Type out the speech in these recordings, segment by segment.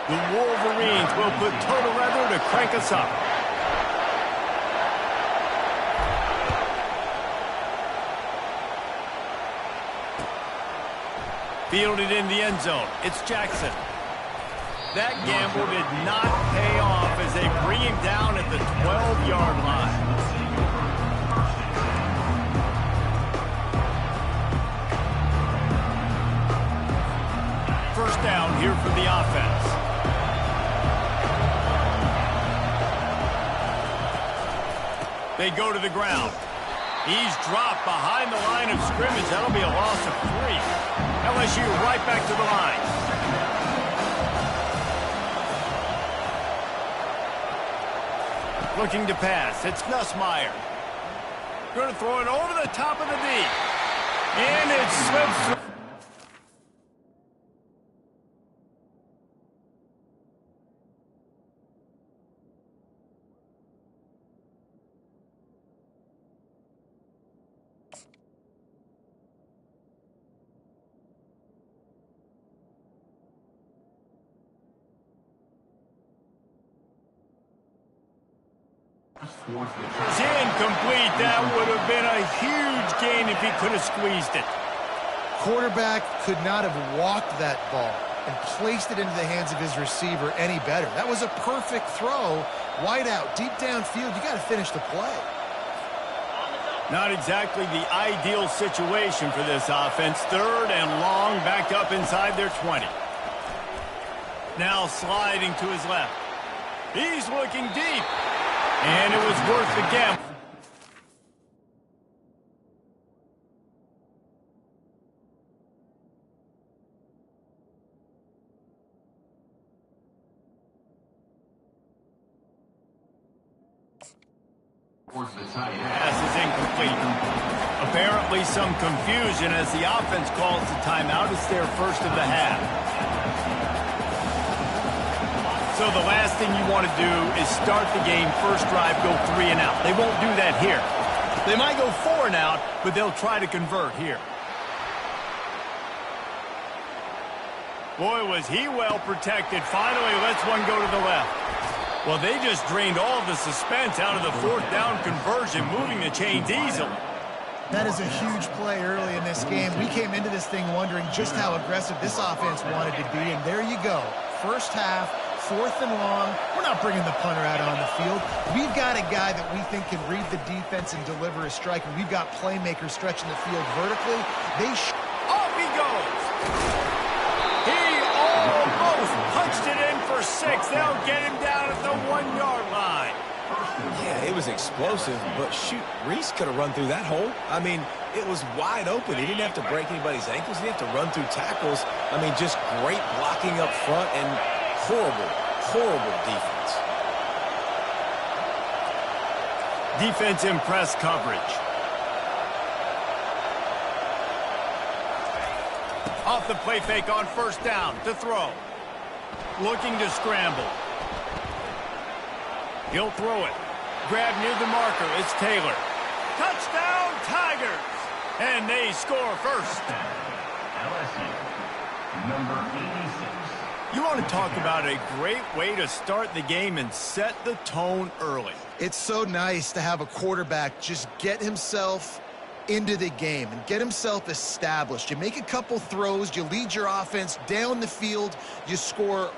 The Wolverines will put total leather to crank us up. Fielded in the end zone. It's Jackson. That gamble did not pay off as they bring him down at the 12-yard line. First down here for the offense. They go to the ground. He's dropped behind the line of scrimmage. That'll be a loss of 3. LSU right back to the line. Looking to pass. It's Nussmeier. Going to throw it over the top of the D. And it slips through. It's incomplete. That would have been a huge gain if he could have squeezed it. Quarterback could not have walked that ball and placed it into the hands of his receiver any better. That was a perfect throw. Wide out, deep downfield. You got to finish the play. Not exactly the ideal situation for this offense. 3rd and long, back up inside their 20. Now sliding to his left. He's looking deep. And it was worth the gamble. Pass is incomplete. Apparently some confusion as the offense calls the timeout. It's their first of the half. So the last thing you want to do is start the game, first drive, go 3 and out. They won't do that here. They might go 4 and out, but they'll try to convert here. Boy, was he well protected. Finally lets one go to the left. Well, they just drained all of the suspense out of the 4th down conversion, moving the chains easily. That is a huge play early in this game. We came into this thing wondering just how aggressive this offense wanted to be, and there you go. First half, 4th and long. We're not bringing the punter out on the field. We've got a guy that we think can read the defense and deliver a strike, and we've got playmakers stretching the field vertically. Off he goes! He almost punched it in for 6. They'll get him down at the 1-yard line. Yeah, it was explosive, but shoot, Reese could have run through that hole. I mean, it was wide open. He didn't have to break anybody's ankles. He didn't have to run through tackles. I mean, just great blocking up front and horrible defense. Defense in press coverage. Off the play fake on first down to throw. Looking to scramble. He'll throw it. Grab near the marker. It's Taylor. Touchdown, Tigers! And they score first. LSU, number 86. You want to talk about a great way to start the game and set the tone early. It's so nice to have a quarterback just get himself into the game and get himself established. You make a couple throws, you lead your offense down the field, you score.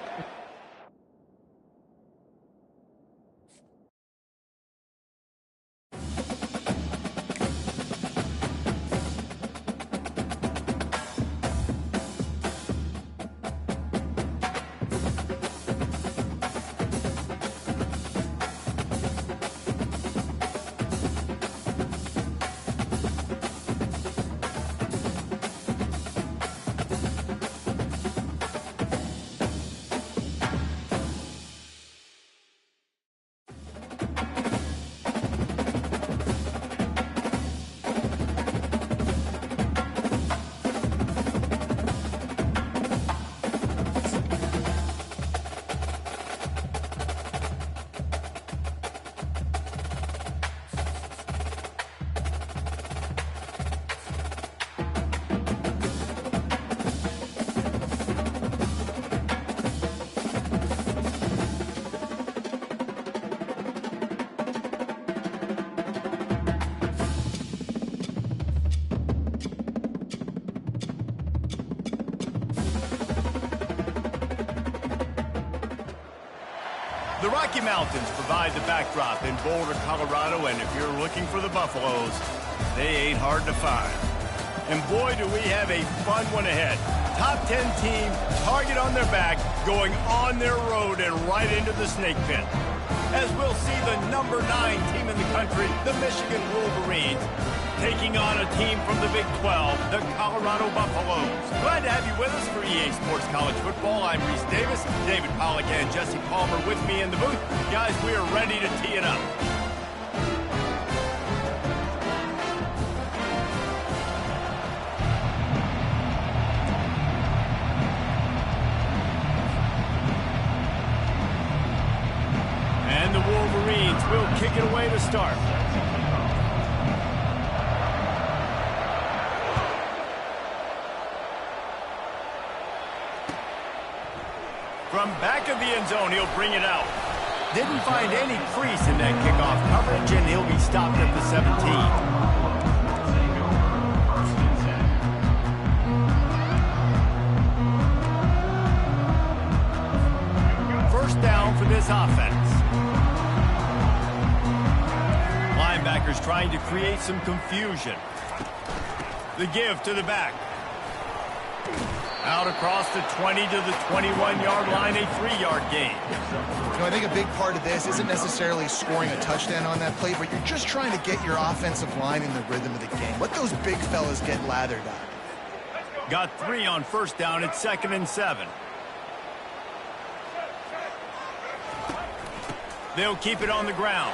The Rocky Mountains provide the backdrop in Boulder, Colorado, and if you're looking for the Buffaloes, they ain't hard to find. And boy, do we have a fun one ahead. Top 10 team, target on their back, going on their road and right into the snake pit. As we'll see the number 9 team in the country, the Michigan Wolverines, taking on a team from the Big 12, the Colorado Buffaloes. Glad to have you with us for EA Sports College Football. I'm Reese Davis, David Pollack and Jesse Palmer with me in the booth. Guys, we are ready to tee it up. And the Wolverines will kick it away to start. From back of the end zone, he'll bring it out. Didn't find any crease in that kickoff coverage, and he'll be stopped at the 17. First down for this offense. Linebackers trying to create some confusion. The give to the back. Out across the 20 to the 21-yard line, a 3-yard gain. You know, I think a big part of this isn't necessarily scoring a touchdown on that play, but you're just trying to get your offensive line in the rhythm of the game. Let those big fellas get lathered up. Got 3 on first down at 2nd and 7. They'll keep it on the ground.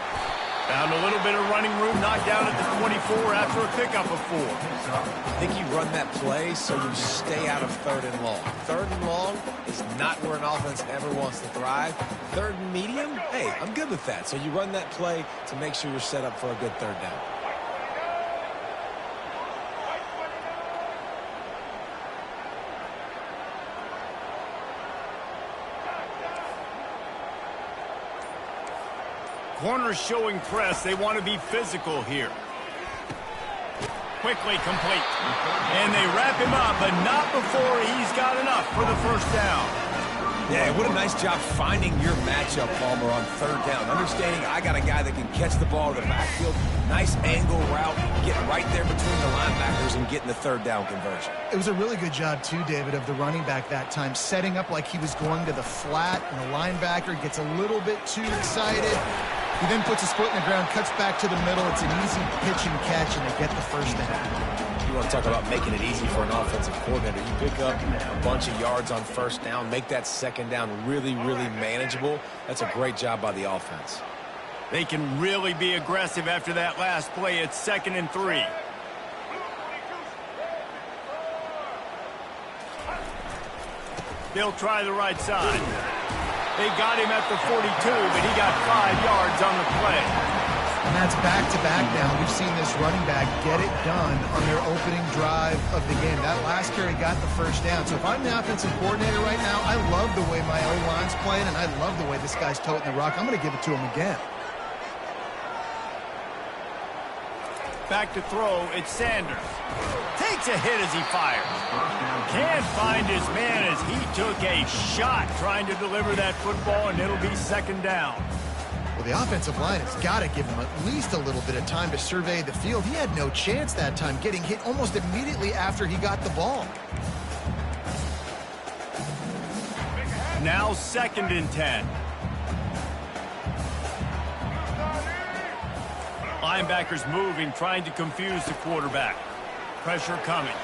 Found a little bit of running room, knocked down at the 24 after a pickup of 4. I think you run that play so you stay out of 3rd and long. 3rd and long is not where an offense ever wants to thrive. 3rd and medium, hey, I'm good with that. So you run that play to make sure you're set up for a good 3rd down. Corners showing press. They want to be physical here. Quickly complete. And they wrap him up, but not before he's got enough for the first down. Yeah, what a nice job finding your matchup, Palmer, on 3rd down. Understanding I got a guy that can catch the ball in the backfield. Nice angle route, getting right there between the linebackers and getting the 3rd down conversion. It was a really good job, too, David, of the running back that time, setting up like he was going to the flat, and the linebacker gets a little bit too excited. He then puts his foot in the ground, cuts back to the middle. It's an easy pitch and catch, and they get the first down. You want to talk about making it easy for an offensive coordinator. You pick up a bunch of yards on first down, make that 2nd down really, really manageable. That's a great job by the offense. They can really be aggressive after that last play. It's 2nd and 3. They'll try the right side. They got him at the 42, but he got 5 yards on the play. And that's back-to-back now. We've seen this running back get it done on their opening drive of the game. That last carry got the first down. So if I'm the offensive coordinator right now, I love the way my O-line's playing, and I love the way this guy's toting the rock. I'm going to give it to him again. Back to throw, it's Sanders. Takes a hit as he fires. Can't find his man as he took a shot trying to deliver that football, and it'll be 2nd down. Well, the offensive line has got to give him at least a little bit of time to survey the field. He had no chance that time, getting hit almost immediately after he got the ball. Now 2nd and 10. Linebackers moving, trying to confuse the quarterback. Pressure coming.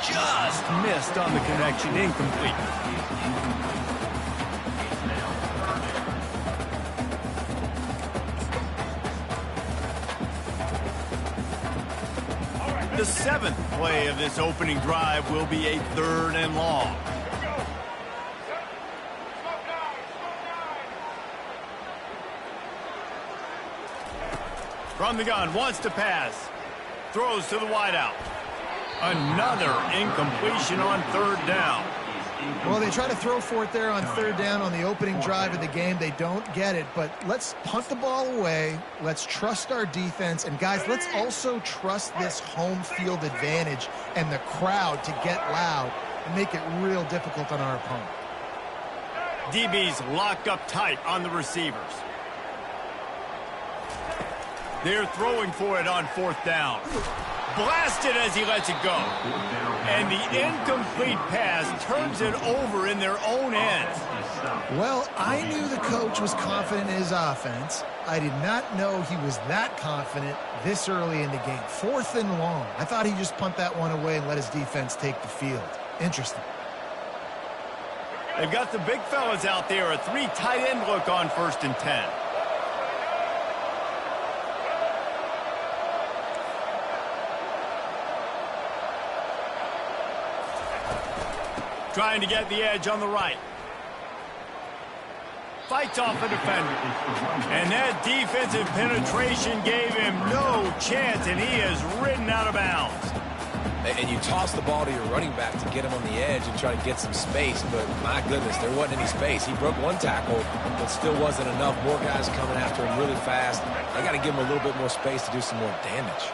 Just missed on the connection, incomplete. The 7th play of this opening drive will be a 3rd and long. From the gun, wants to pass. Throws to the wideout. Another incompletion on 3rd down. Well, they try to throw for it there on 3rd down on the opening drive of the game. They don't get it, but let's punt the ball away. Let's trust our defense. And, guys, let's also trust this home field advantage and the crowd to get loud and make it real difficult on our opponent. DB's locked up tight on the receivers. They're throwing for it on 4th down. Blasted as he lets it go. And the incomplete pass turns it over in their own end. Well, I knew the coach was confident in his offense. I did not know he was that confident this early in the game. 4th and long. I thought he'd just punt that one away and let his defense take the field. Interesting. They've got the big fellas out there. A 3 tight end look on 1st and 10. Trying to get the edge on the right. Fights off a defender. And that defensive penetration gave him no chance, and he is ridden out of bounds. And you toss the ball to your running back to get him on the edge and try to get some space, but my goodness, there wasn't any space. He broke 1 tackle, but still wasn't enough. More guys coming after him really fast. They got to give him a little bit more space to do some more damage.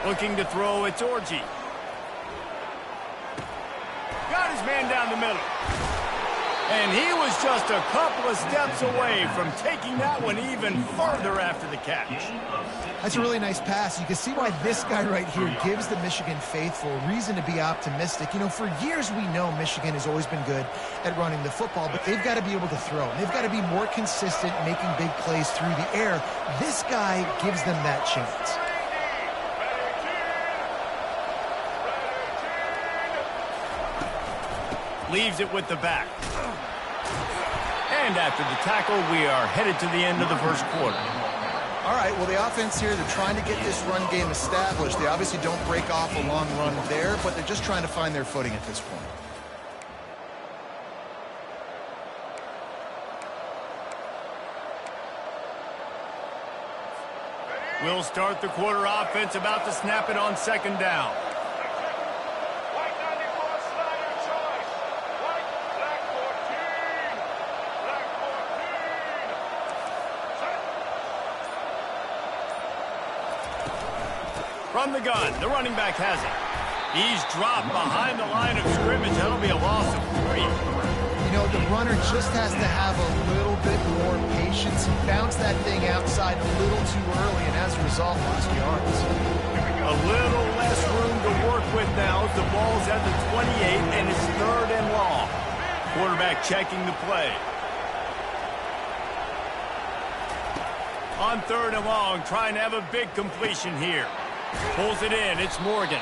Looking to throw, it's Orji. Got his man down the middle. And he was just a couple of steps away from taking that one even further after the catch. That's a really nice pass. You can see why this guy right here gives the Michigan faithful reason to be optimistic. You know, for years we know Michigan has always been good at running the football, but they've got to be able to throw. They've got to be more consistent making big plays through the air. This guy gives them that chance. Leaves it with the back. And after the tackle, we are headed to the end of the 1st quarter. All right, well, the offense here, they're trying to get this run game established. They obviously don't break off a long run there, but they're just trying to find their footing at this point. We'll start the quarter offense, about to snap it on 2nd down. From the gun, the running back has it. He's dropped behind the line of scrimmage. That'll be a loss of 3. You know, the runner just has to have a little bit more patience. He bounced that thing outside a little too early, and as a result, lost yards. A little less room to work with now as the ball's at the 28, and it's 3rd and long. Quarterback checking the play. On 3rd and long, trying to have a big completion here. Pulls it in, it's Morgan.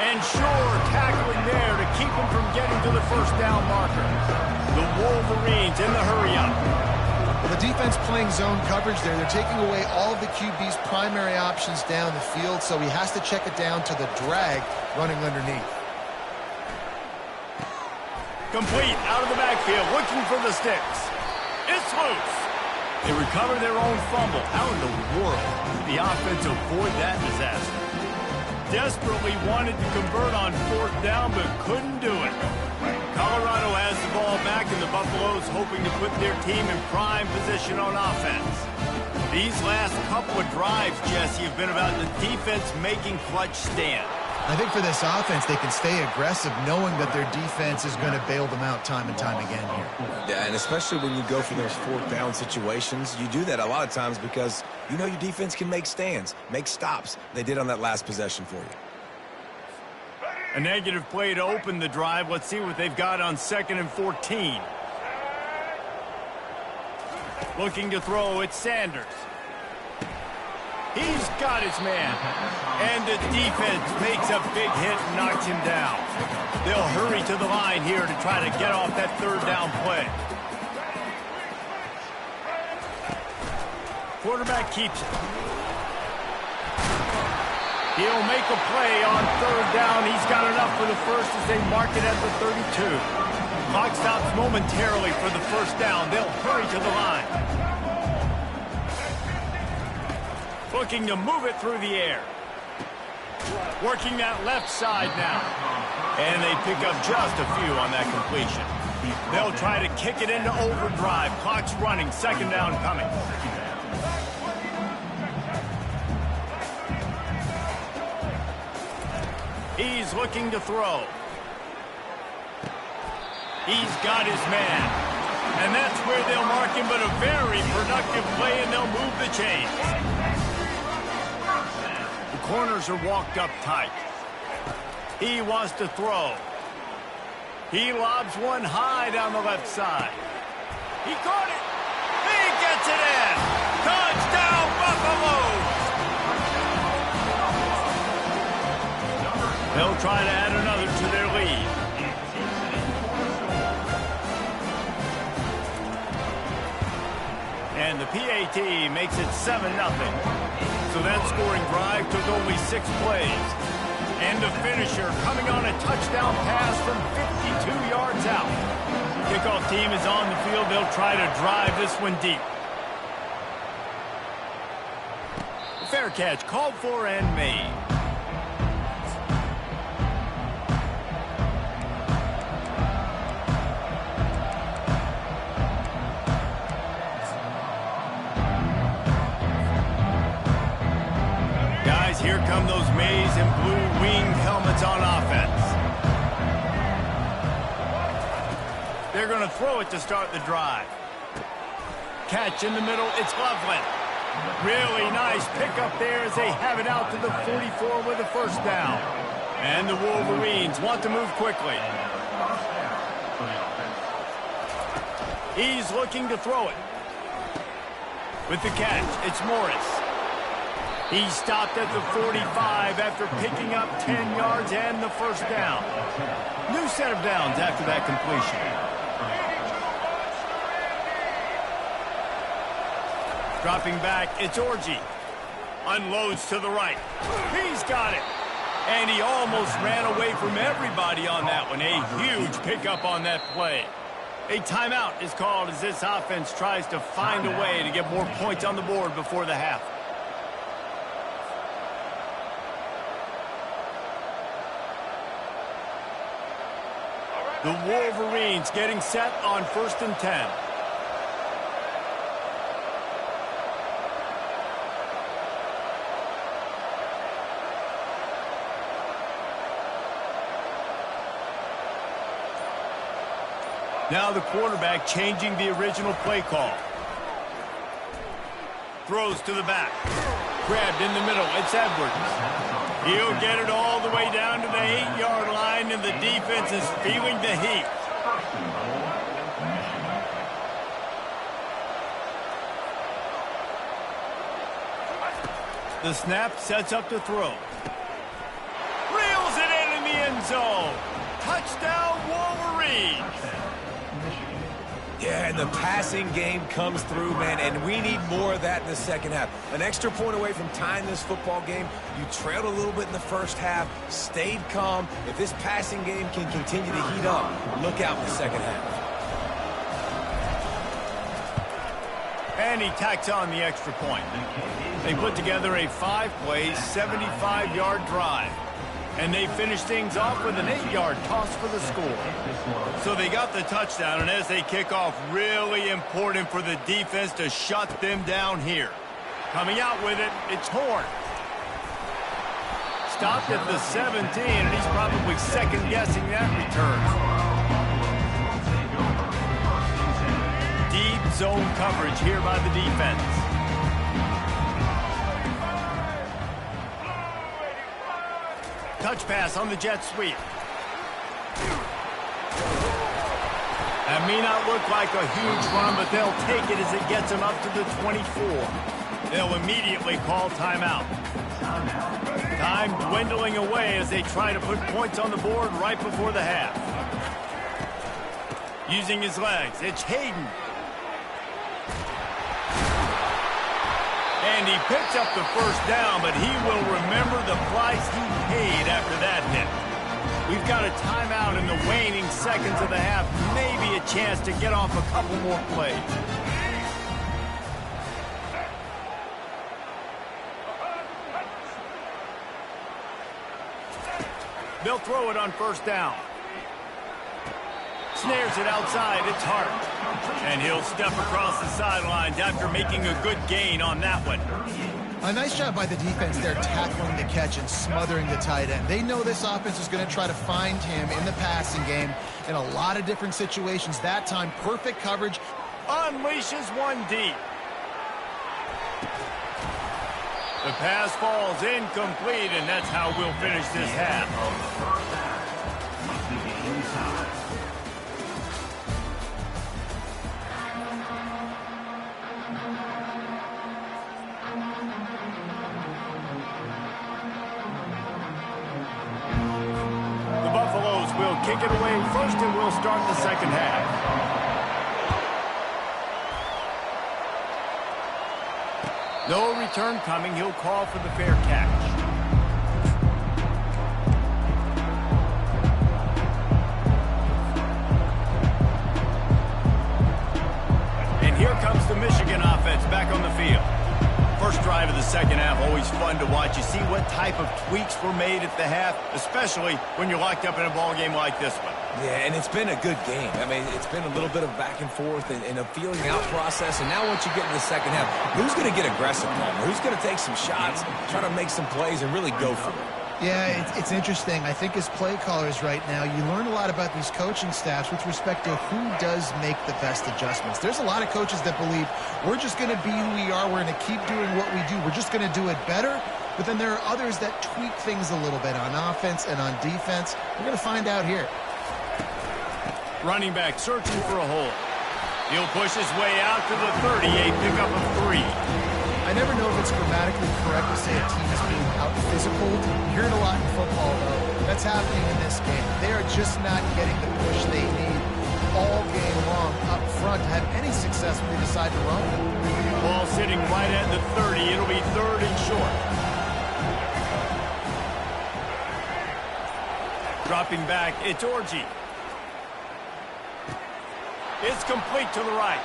And sure, tackling there to keep him from getting to the 1st down marker. The Wolverines in the hurry-up. Well, the defense playing zone coverage there. They're taking away all of the QB's primary options down the field, so he has to check it down to the drag running underneath. Complete, out of the backfield, looking for the sticks. It's loose. They recover their own fumble. How in the world did the offense avoid that disaster? Desperately wanted to convert on 4th down, but couldn't do it. Colorado has the ball back, and the Buffaloes hoping to put their team in prime position on offense. These last couple of drives, Jesse, have been about the defense making clutch stand. I think for this offense, they can stay aggressive knowing that their defense is going to bail them out time and time again here. Yeah, and especially when you go for those 4th down situations, you do that a lot of times because you know your defense can make stands, make stops. They did on that last possession for you. A negative play to open the drive. Let's see what they've got on 2nd and 14. Looking to throw, it's Sanders. He's got his man. And the defense makes a big hit and knocks him down. They'll hurry to the line here to try to get off that 3rd down play. Quarterback keeps it. He'll make a play on 3rd down. He's got enough for the 1st as they mark it at the 32. Clock stops momentarily for the 1st down. They'll hurry to the line. Looking to move it through the air. Working that left side now. And they pick up just a few on that completion. They'll try to kick it into overdrive. Clock's running. 2nd down coming. He's looking to throw. He's got his man. And that's where they'll mark him, but a very productive play, and they'll move the chains. The corners are walked up tight. He wants to throw. He lobs one high down the left side. He caught it. He gets it in. Touchdown, Buffalo! They'll try to add another to their lead. And the PAT makes it 7-0. So that scoring drive took only 6 plays. And the finisher coming on a touchdown pass from 52 yards out. Kickoff team is on the field. They'll try to drive this one deep. Fair catch called for and made. Guys, here come those maize and blue winged helmets on offense. They're going to throw it to start the drive. Catch in the middle. It's Loveland. Really nice pickup there as they have it out to the 44 with a first down. And the Wolverines want to move quickly. He's looking to throw it. With the catch, it's Morris. He stopped at the 45 after picking up 10 yards and the first down. New set of downs after that completion. Dropping back, it's Orji. Unloads to the right. He's got it. And he almost ran away from everybody on that one. A huge pickup on that play. A timeout is called as this offense tries to find a way to get more points on the board before the half. The Wolverines getting set on 1st and 10. Now the quarterback changing the original play call. Throws to the back. Grabbed in the middle. It's Edwards. He'll get it all the way down to the 8-yard line, and the defense is feeling the heat. The snap sets up to throw. Reels it in the end zone. Touchdown, Wolverines. Yeah, and the passing game comes through, man, and we need more of that in the second half. An extra point away from tying this football game. You trailed a little bit in the first half, stayed calm. If this passing game can continue to heat up, look out in the second half. And he tacks on the extra point. They put together a 5-play, 75-yard drive. And they finish things off with an 8-yard toss for the score. So they got the touchdown, and as they kick off, really important for the defense to shut them down here. Coming out with it, it's Horn. Stopped at the 17, and he's probably second-guessing that return. Deep zone coverage here by the defense. Touch pass on the jet sweep. That may not look like a huge run, but they'll take it as it gets them up to the 24. They'll immediately call timeout. Time dwindling away as they try to put points on the board right before the half. Using his legs, it's Hayden. And he picks up the first down, but he will remember the price he paid after that hit. We've got a timeout in the waning seconds of the half. Maybe a chance to get off a couple more plays. They'll throw it on first down. Snares it outside. It's Hart. And he'll step across the sidelines after making a good gain on that one. A nice job by the defense there, tackling the catch and smothering the tight end. They know this offense is going to try to find him in the passing game in a lot of different situations. That time, perfect coverage. Unleashes one deep. The pass falls incomplete, and that's how we'll finish this half. The game time. The Buffaloes will kick it away first, and we'll start the second half. No return coming. He'll call for the fair catch. And here comes the Michigan offense back on the field. First drive of the second half, always fun to watch. You see what type of tweaks were made at the half, especially when you're locked up in a ball game like this one. Yeah, and it's been a good game. I mean, it's been a little bit of back and forth and a feeling out process. And now once you get in the second half, who's going to get aggressive, Palmer? Who's going to take some shots, try to make some plays, and really go for it? Yeah, it's interesting. I think as play callers right now, you learn a lot about these coaching staffs with respect to who does make the best adjustments. There's a lot of coaches that believe we're just going to be who we are. We're going to keep doing what we do. We're just going to do it better. But then there are others that tweak things a little bit on offense and on defense. We're going to find out here. Running back searching for a hole. He'll push his way out to the 38, pick up a 3. I never know if it's grammatically correct to say a team is being out-physical. You hear it a lot in football, though. That's happening in this game. They are just not getting the push they need all game long up front to have any success when they decide to run. Ball sitting right at the 30. It'll be 3rd and short. Dropping back, it's Orji. It's complete to the right.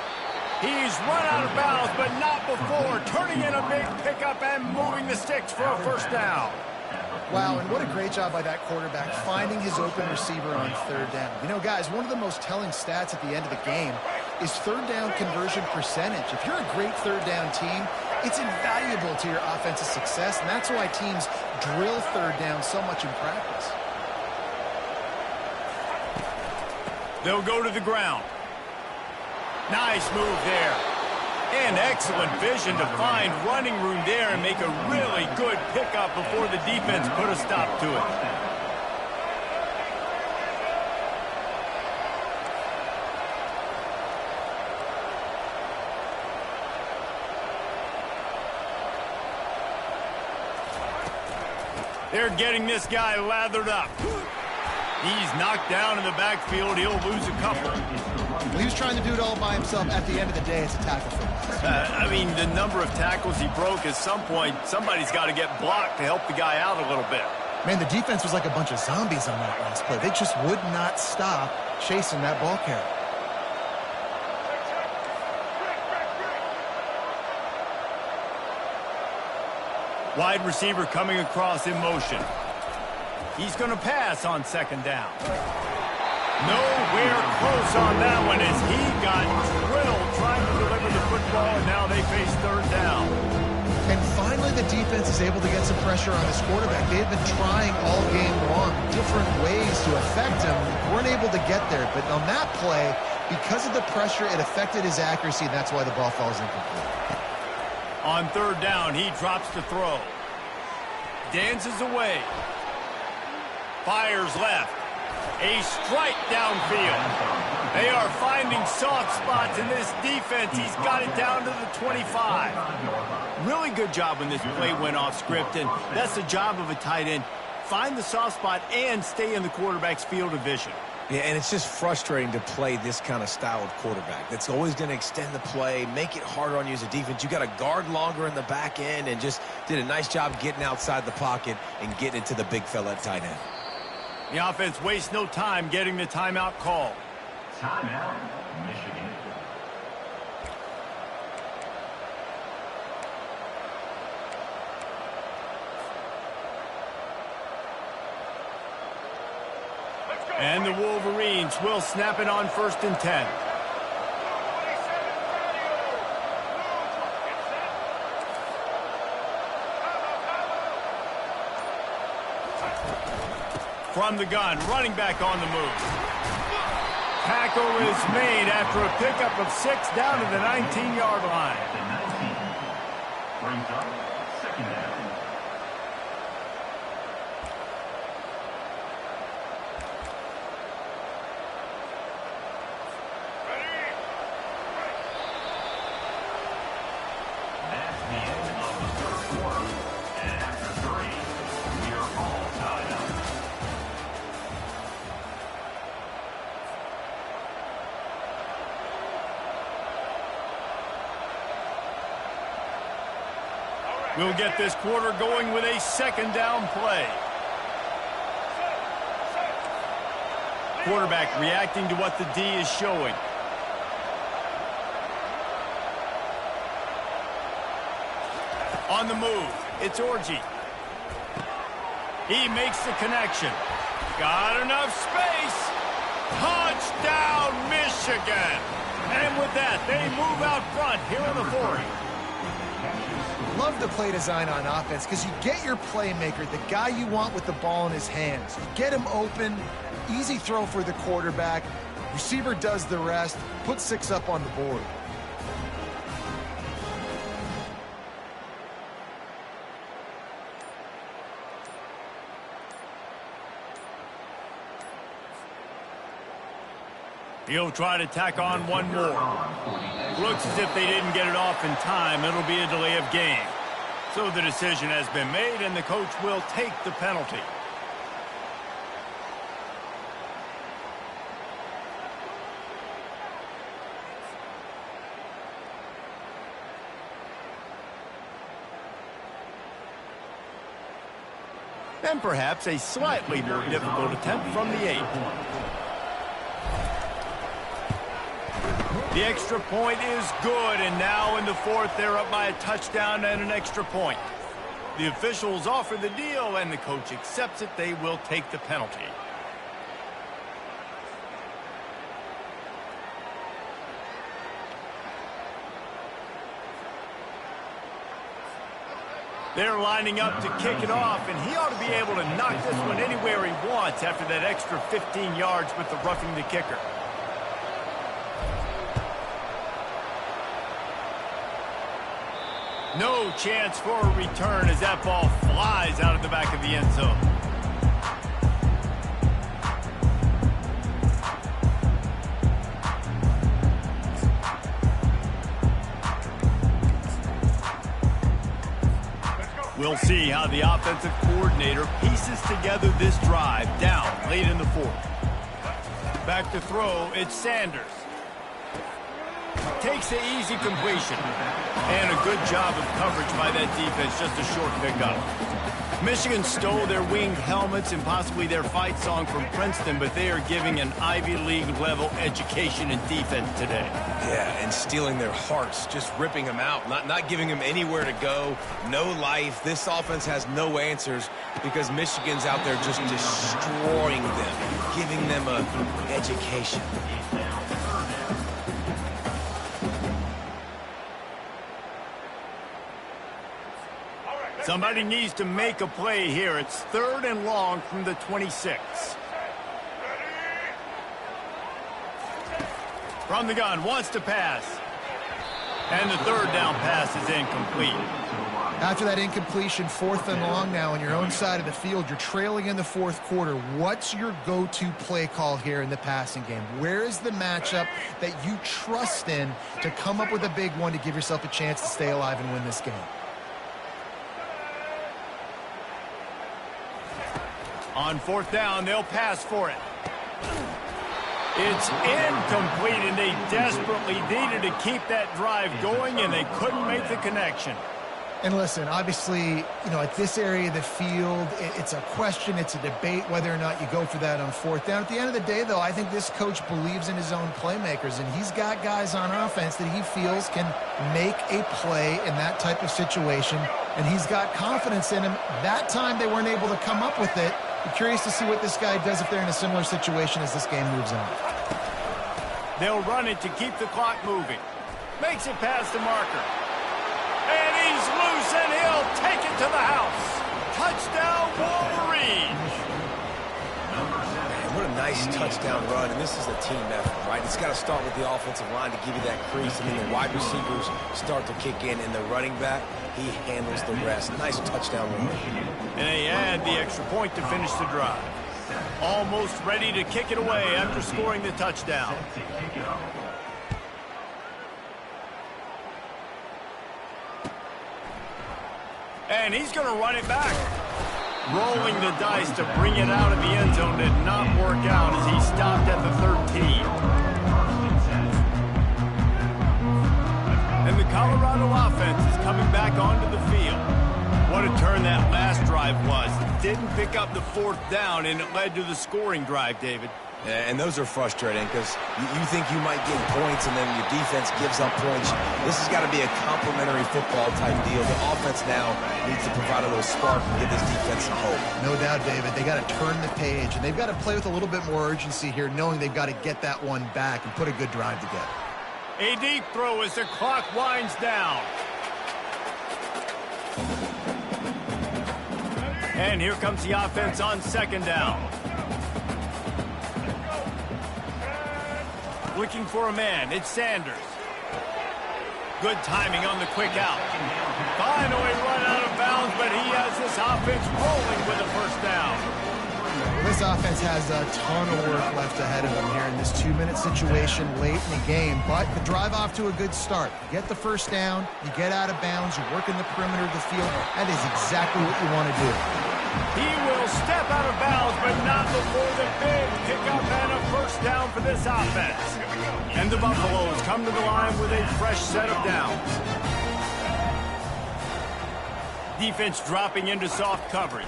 He's run out of bounds, but not before. Turning in a big pickup and moving the sticks for a first down. Wow, and what a great job by that quarterback, finding his open receiver on 3rd down. You know, guys, one of the most telling stats at the end of the game is 3rd down conversion percentage. If you're a great 3rd down team, it's invaluable to your offensive success, and that's why teams drill 3rd down so much in practice. They'll go to the ground. Nice move there. And excellent vision to find running room there and make a really good pickup before the defense put a stop to it. They're getting this guy lathered up. He's knocked down in the backfield. He'll lose a couple. Well, he was trying to do it all by himself. At the end of the day, it's a tackle for loss. I mean, the number of tackles he broke, at some point, somebody's got to get blocked to help the guy out a little bit. Man, the defense was like a bunch of zombies on that last play. They just would not stop chasing that ball carrier. Wide receiver coming across in motion. He's going to pass on 2nd down. Nowhere close on that one as he got drilled trying to deliver the football, and now they face 3rd down. And finally, the defense is able to get some pressure on this quarterback. They've been trying all game long different ways to affect him. Weren't able to get there, but on that play, because of the pressure, it affected his accuracy, and that's why the ball falls incomplete. On 3rd down, he drops the throw. Dances away. Fires left. A strike downfield. They are finding soft spots in this defense. He's got it down to the 25. Really good job when this play went off script, and that's the job of a tight end. Find the soft spot and stay in the quarterback's field of vision. Yeah, and it's just frustrating to play this kind of style of quarterback. That's always going to extend the play, make it harder on you as a defense. You got to guard longer in the back end, and just did a nice job getting outside the pocket and getting it to the big fella at tight end. The offense wastes no time getting the timeout call. Timeout, Michigan. And the Wolverines will snap it on 1st and 10. From the gun, running back on the move. Tackle is made after a pickup of 6 down to the 19-yard line. At the 19. Brings up second down. That's the end of the first quarter. And after 3, we are all tied up. We'll get this quarter going with a second down play. Quarterback reacting to what the D is showing. On the move, it's Orji. He makes the connection. Got enough space. Touchdown, Michigan. And with that, they move out front here on the 40. Love the play design on offense because you get your playmaker, the guy you want with the ball in his hands. You get him open, easy throw for the quarterback. Receiver does the rest, put 6 up on the board. He'll try to tack on one more. Looks as if they didn't get it off in time. It'll be a delay of game. So the decision has been made, and the coach will take the penalty. And perhaps a slightly more difficult attempt from the 8. The extra point is good, and now in the 4th, they're up by a touchdown and an extra point. The officials offer the deal, and the coach accepts it. They will take the penalty. They're lining up to kick it off, and he ought to be able to knock this one anywhere he wants after that extra 15 yards with the roughing the kicker. No chance for a return as that ball flies out of the back of the end zone. We'll see how the offensive coordinator pieces together this drive down late in the 4th. Back to throw, it's Sanders. Takes the easy completion. And a good job of coverage by that defense, just a short pickup. Michigan stole their winged helmets and possibly their fight song from Princeton, but they are giving an Ivy League level education in defense today. Yeah, and stealing their hearts, just ripping them out, not giving them anywhere to go, no life. This offense has no answers because Michigan's out there just destroying them, giving them an education. Somebody needs to make a play here. It's 3rd and long from the 26. From the gun, wants to pass. And the 3rd down pass is incomplete. After that incompletion, 4th and long now on your own side of the field. You're trailing in the 4th quarter. What's your go-to play call here in the passing game? Where is the matchup that you trust in to come up with a big one to give yourself a chance to stay alive and win this game? On 4th down, they'll pass for it. It's incomplete, and they desperately needed to keep that drive going, and they couldn't make the connection. And listen, obviously, at this area of the field, it's a question, it's a debate whether or not you go for that on 4th down. At the end of the day, though, I think this coach believes in his own playmakers, and he's got guys on offense that he feels can make a play in that type of situation, and he's got confidence in him. That time they weren't able to come up with it. I'm curious to see what this guy does if they're in a similar situation as this game moves on. They'll run it to keep the clock moving. Makes it past the marker. And he's loose, and he'll take it to the house. Touchdown, Wolverine. Man, what a nice touchdown run, and this is a team effort, right? It's got to start with the offensive line to give you that crease, and then the wide receivers start to kick in, and the running back, he handles the rest. Nice touchdown run. And they add the extra point to finish the drive. Almost ready to kick it away after scoring the touchdown. And he's going to run it back. Rolling the dice to bring it out of the end zone did not work out as he stopped at the 13. And the Colorado offense is coming back onto the field. What a turn that last drive was. It didn't pick up the fourth down, and it led to the scoring drive, David. Yeah, and those are frustrating because you think you might get points and then your defense gives up points. This has got to be a complimentary football type deal. The offense now needs to provide a little spark and give this defense some hope. No doubt, David. They got to turn the page, and they've got to play with a little bit more urgency here, knowing they've got to get that one back and put a good drive together. A deep throw as the clock winds down. And here comes the offense on second down. Looking for a man. It's Sanders. Good timing on the quick out. Finally run out of bounds, but he has this offense rolling with a first down. This offense has a ton of work left ahead of them here in this 2-minute situation late in the game, but the drive off to a good start. You get the first down, you get out of bounds, you work in the perimeter of the field. That is exactly what you want to do. He will step out of bounds, but not before the big pickup and a first down for this offense. And the Buffaloes come to the line with a fresh set of downs. Defense dropping into soft coverage.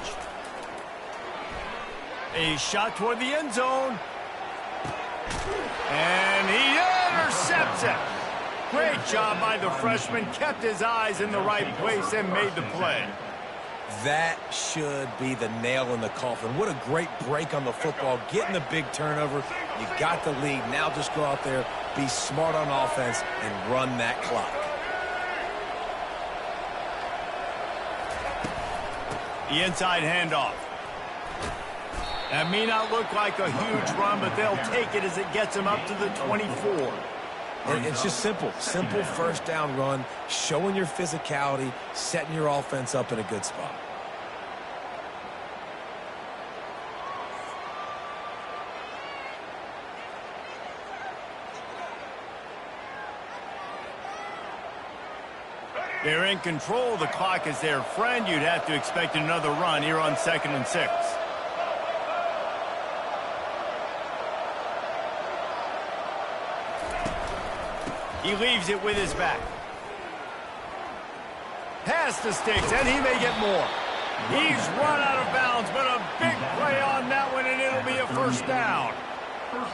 A shot toward the end zone. And he intercepts it. Great job by the freshman. Kept his eyes in the right place and made the play. That should be the nail in the coffin. What a great break on the football. Getting the big turnover. You got the lead. Now just go out there, be smart on offense, and run that clock. The inside handoff. That may not look like a huge run, but they'll take it as it gets them up to the 24. And it's just simple. Simple first down run, showing your physicality, setting your offense up in a good spot. They're in control. The clock is their friend. You'd have to expect another run here on 2nd and 6. He leaves it with his back. Past the sticks, and he may get more. He's run out of bounds, but a big play on that one, and it'll be a first down.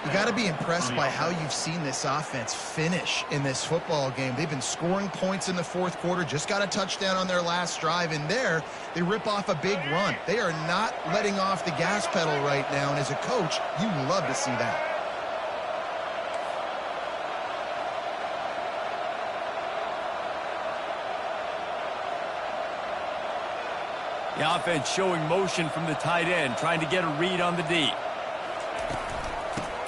You got to be impressed by how you've seen this offense finish in this football game. They've been scoring points in the fourth quarter, just got a touchdown on their last drive, and there they rip off a big run. They are not letting off the gas pedal right now, and as a coach, you love to see that. The offense showing motion from the tight end, trying to get a read on the D.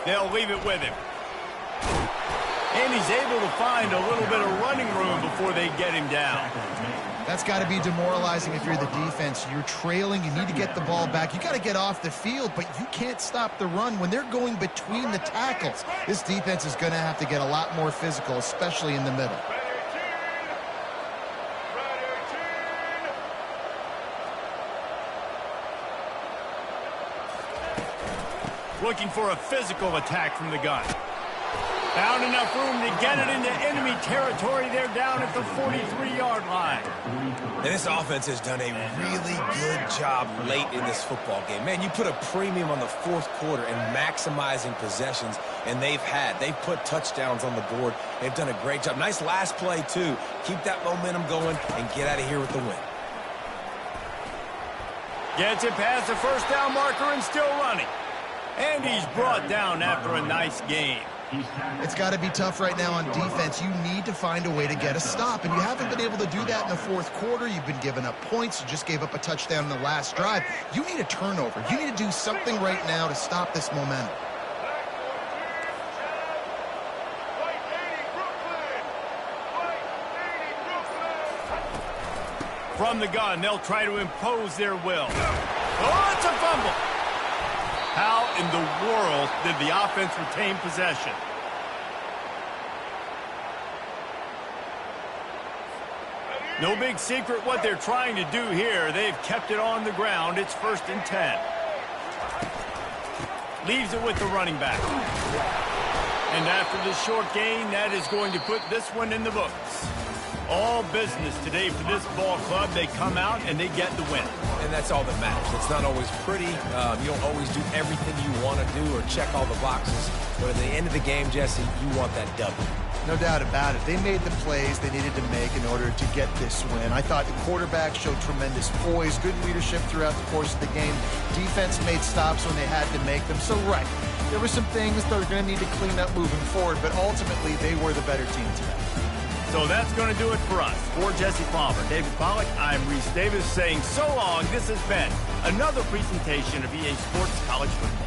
They'll leave it with him. And he's able to find a little bit of running room before they get him down. That's got to be demoralizing if you're the defense. You're trailing. You need to get the ball back. You got to get off the field, but you can't stop the run when they're going between the tackles. This defense is going to have to get a lot more physical, especially in the middle. Looking for a physical attack from the gun. Found enough room to get it into enemy territory. They're down at the 43-yard line. And this offense has done a really good job late in this football game. Man, you put a premium on the fourth quarter and maximizing possessions, and they've put touchdowns on the board. They've done a great job. Nice last play, too. Keep that momentum going and get out of here with the win. Gets it past the first down marker and still running. And he's brought down after a nice game. It's got to be tough right now on defense. You need to find a way to get a stop, and you haven't been able to do that in the fourth quarter. You've been giving up points. You just gave up a touchdown in the last drive. You need a turnover. You need to do something right now to stop this momentum. From the gun, they'll try to impose their will. Oh, it's a fumble. How in the world did the offense retain possession? No big secret what they're trying to do here. They've kept it on the ground. It's 1st and 10. Leaves it with the running back. And after this short gain, that is going to put this one in the books. All business today for this ball club. They come out and they get the win. And that's all that matters. It's not always pretty. You don't always do everything you want to do or check all the boxes. But at the end of the game, Jesse, you want that W. No doubt about it. They made the plays they needed to make in order to get this win. I thought the quarterback showed tremendous poise, good leadership throughout the course of the game. Defense made stops when they had to make them. So, right, there were some things they're going to need to clean up moving forward, but ultimately they were the better team today. So that's going to do it for us. For Jesse Palmer, David Pollack, I'm Reese Davis saying so long. This has been another presentation of EA Sports College Football.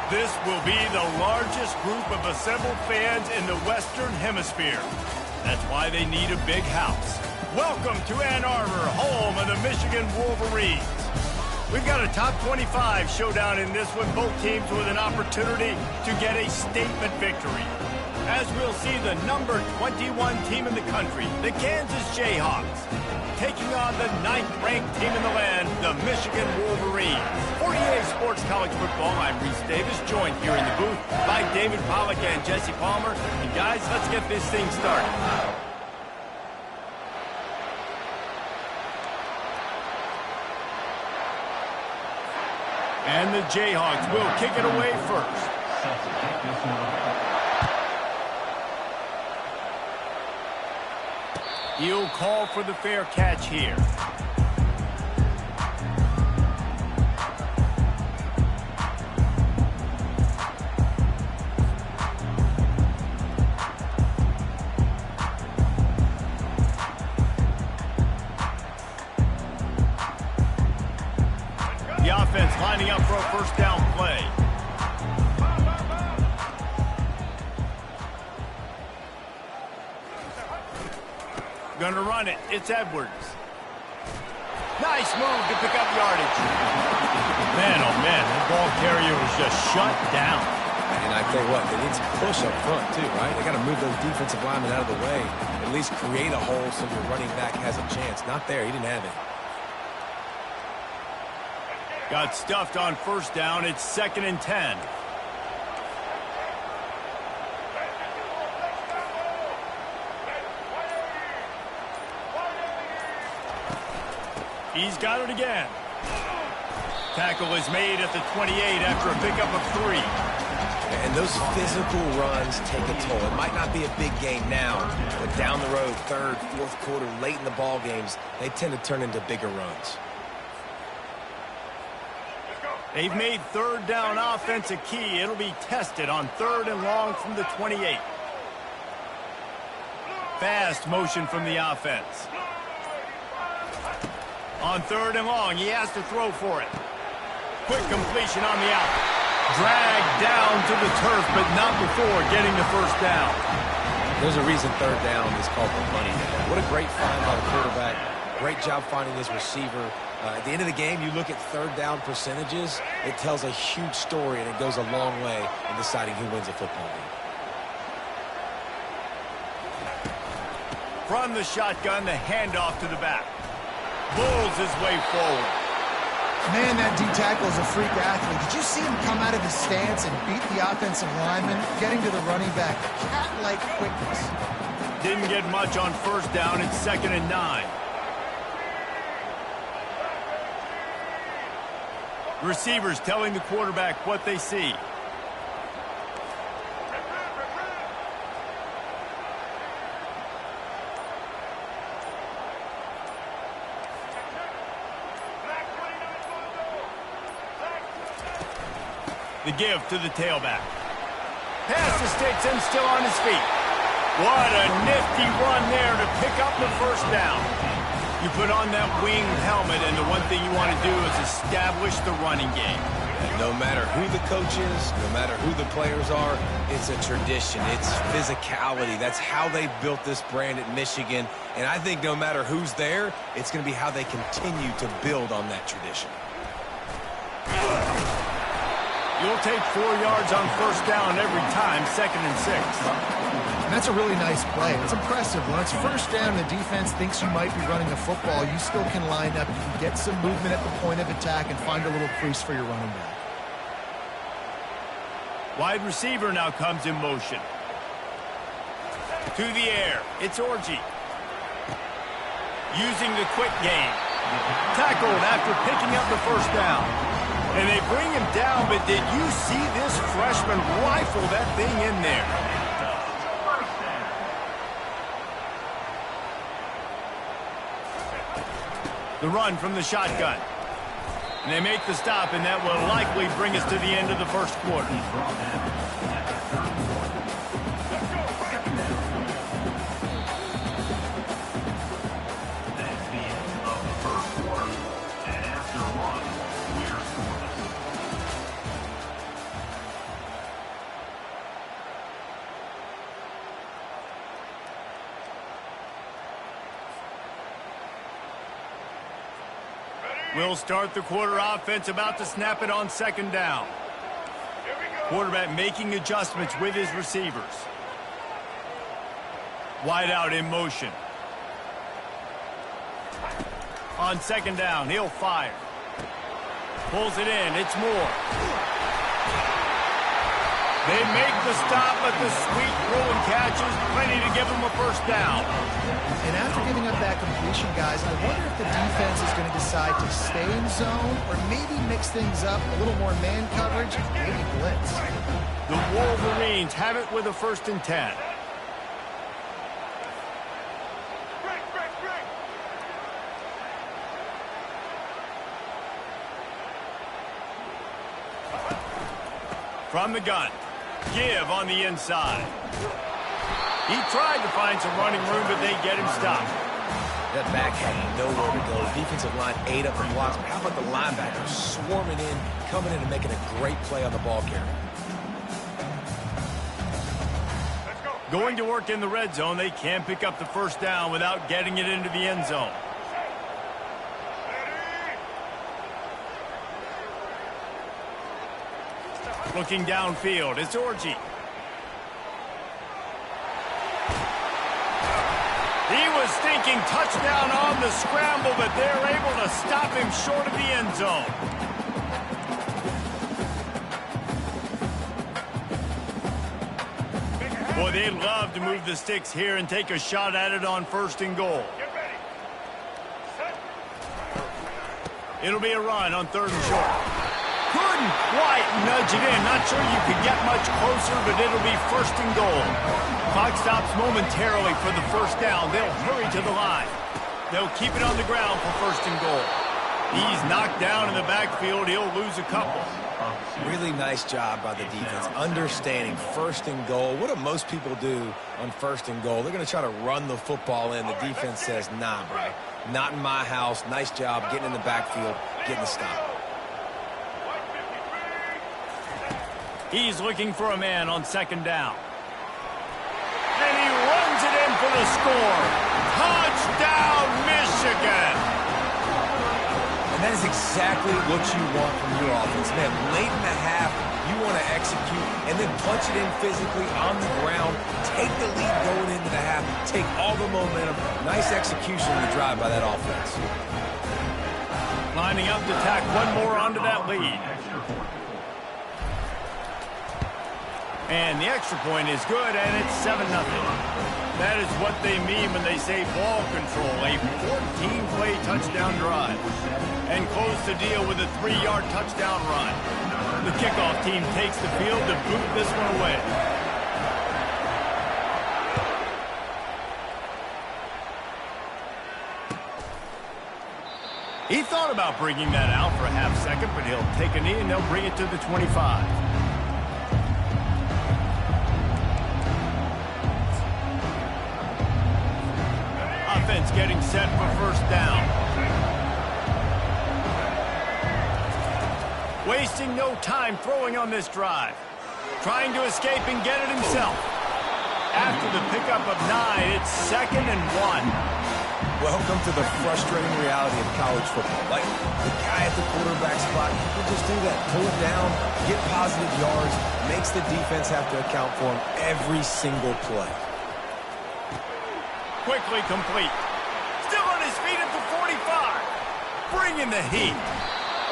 This will be the largest group of assembled fans in the Western Hemisphere. That's why they need a big house. Welcome to Ann Arbor, home of the Michigan Wolverines. We've got a top 25 showdown in this one, both teams with an opportunity to get a statement victory. As we'll see the number 21 team in the country, the Kansas Jayhawks, taking on the 9th-ranked team in the land, the Michigan Wolverines. For EA Sports College Football, I'm Reese Davis, joined here in the booth by David Pollack and Jesse Palmer. And guys, let's get this thing started. And the Jayhawks will kick it away first. He'll call for the fair catch here. The offense lining up for a first down play. Gonna run it. It's Edwards. Nice move to pick up yardage. Man, oh man, the ball carrier was just shut down. And I tell you what, they need to push up front too, right? They got to move those defensive linemen out of the way. At least create a hole so your running back has a chance. Not there. He didn't have it. Got stuffed on first down. It's 2nd and 10. He's got it again. Tackle is made at the 28 after a pickup of 3. And those physical runs take a toll. It might not be a big game now, but down the road, 3rd, 4th quarter, late in the ball games, they tend to turn into bigger runs. They've made 3rd down offense a key. It'll be tested on 3rd and long from the 28. Fast motion from the offense. On 3rd and long, he has to throw for it. Quick completion on the out. Dragged down to the turf, but not before getting the first down. There's a reason 3rd down is called the money down. What a great find by the quarterback. Great job finding his receiver. At the end of the game, you look at 3rd down percentages. It tells a huge story, and it goes a long way in deciding who wins a football game. From the shotgun, the handoff to the back. Bulls his way forward. Man, that D-tackle is a freak athlete. Did you see him come out of his stance and beat the offensive lineman, getting to the running back? Cat-like quickness. Didn't get much on first down. It's 2nd and 9. Receivers telling the quarterback what they see. The give to the tailback. Pass to Stetson, still on his feet. What a nifty run there to pick up the first down. You put on that winged helmet, and the one thing you want to do is establish the running game. And no matter who the coach is, no matter who the players are, it's a tradition. It's physicality. That's how they built this brand at Michigan. And I think no matter who's there, it's going to be how they continue to build on that tradition. You'll take 4 yards on first down every time, 2nd and 6. And that's a really nice play. It's impressive. When it's first down, the defense thinks you might be running a football. You still can line up. You can get some movement at the point of attack and find a little crease for your running back. Wide receiver now comes in motion. To the air. It's Orji. Using the quick game. Tackled after picking up the first down. And they bring him down, but did you see this freshman rifle that thing in there? The run from the shotgun. And they make the stop, and that will likely bring us to the end of the first quarter. We'll start the quarter offense, about to snap it on second down. Quarterback making adjustments with his receivers. Wide out in motion. On second down, he'll fire. Pulls it in, it's Moore. They make the stop, but the sweet throw and catch is plenty to give them a first down. And after giving up that completion, guys, I wonder if the defense is going to decide to stay in zone or maybe mix things up, a little more man coverage, maybe blitz. The Wolverines have it with a 1st and 10. From the gun. Give on the inside. He tried to find some running room, but they get him stopped. That back had nowhere to go. Defensive line ate up the blocks. But how about the linebackers swarming in, coming in and making a great play on the ball carrier? Going to work in the red zone. They can't pick up the first down without getting it into the end zone. Looking downfield, it's Orji. He was thinking touchdown on the scramble, but they're able to stop him short of the end zone. Boy, they'd love to move the sticks here and take a shot at it on 1st and goal. It'll be a run on 3rd and short. Couldn't quite nudge it in. Not sure you could get much closer, but it'll be 1st and goal. Clock stops momentarily for the first down. They'll hurry to the line. They'll keep it on the ground for 1st and goal. He's knocked down in the backfield. He'll lose a couple. Really nice job by the defense, understanding 1st and goal. What do most people do on 1st and goal? They're going to try to run the football in. The defense says, nah, bro, not in my house. Nice job getting in the backfield, getting the stop. He's looking for a man on 2nd down. And he runs it in for the score. Touchdown, Michigan! And that is exactly what you want from your offense. Man, late in the half, you want to execute and then punch it in physically on the ground. Take the lead going into the half. Take all the momentum. Nice execution on the drive by that offense. Lining up to tack one more onto that lead. And the extra point is good, and it's 7-0. That is what they mean when they say ball control, a 14-play touchdown drive. And close the deal with a 3-yard touchdown run. The kickoff team takes the field to boot this one away. He thought about bringing that out for a half second, but he'll take a knee and they'll bring it to the 25. Offense getting set for 1st down. Wasting no time throwing on this drive. Trying to escape and get it himself. After the pickup of 9, it's 2nd and 1. Welcome to the frustrating reality of college football. Like, the guy at the quarterback spot, he can just do that. Pull it down, get positive yards, makes the defense have to account for him every single play. Quickly complete. Still on his feet at the 45. Bringing the heat.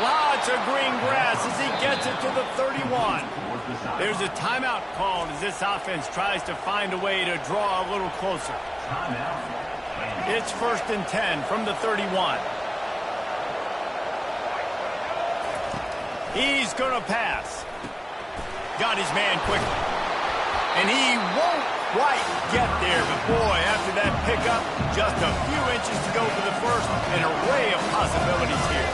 Lots of green grass as he gets it to the 31. There's a timeout called as this offense tries to find a way to draw a little closer. It's 1st and 10 from the 31. He's going to pass. Got his man quickly. And he won't quite get there, but boy, after that pickup, just a few inches to go for the first. An array of possibilities here.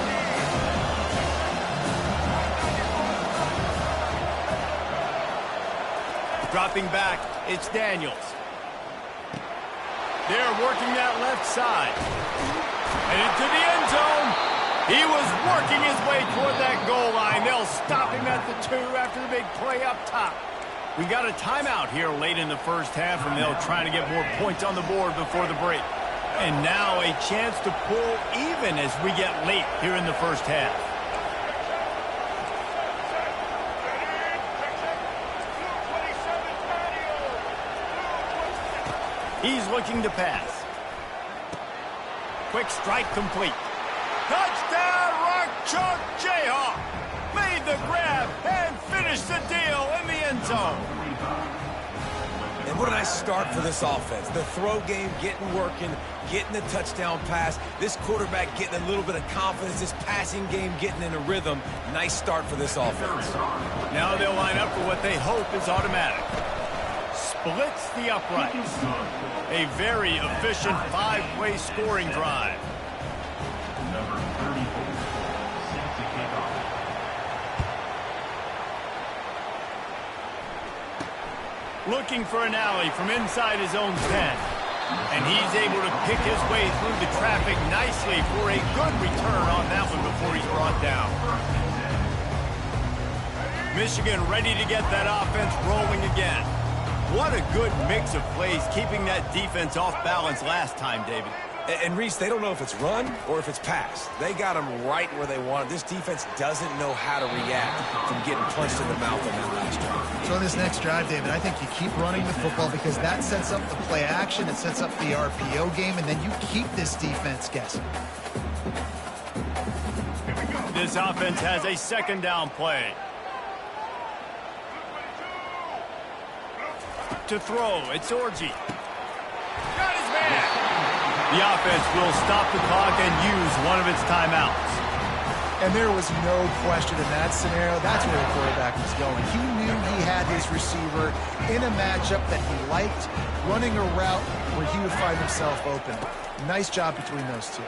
Dropping back, it's Daniels. They're working that left side. And into the end zone. He was working his way toward that goal line. They'll stop him at the 2 after the big play up top. We got a timeout here late in the first half, and they'll try to get more points on the board before the break. And now a chance to pull even as we get late here in the first half. He's looking to pass. Quick strike complete. Touchdown, Rock Chalk Jayhawk. Made the grab and finished the deal in the end zone. And what a nice start for this offense. The throw game getting working, getting the touchdown pass. This quarterback getting a little bit of confidence. This passing game getting in a rhythm. Nice start for this offense. Now they'll line up for what they hope is automatic. Splits the uprights. A very efficient five-way scoring drive. Number 34, set to kick off. Looking for an alley from inside his own 10. And he's able to pick his way through the traffic nicely for a good return on that one before he's brought down. Michigan ready to get that offense rolling again. What a good mix of plays, keeping that defense off balance last time, David. And Reese, they don't know if it's run or if it's pass. They got them right where they want it. This defense doesn't know how to react from getting punched in the mouth on that last drive. So in this next drive, David, I think you keep running the football because that sets up the play action, it sets up the RPO game, and then you keep this defense guessing. This offense has a second down play. To throw, it's Orji. Got his man. The offense will stop the clock and use one of its timeouts. And there was no question in that scenario. That's where the quarterback was going. He knew he had his receiver in a matchup that he liked, running a route where he would find himself open. Nice job between those two.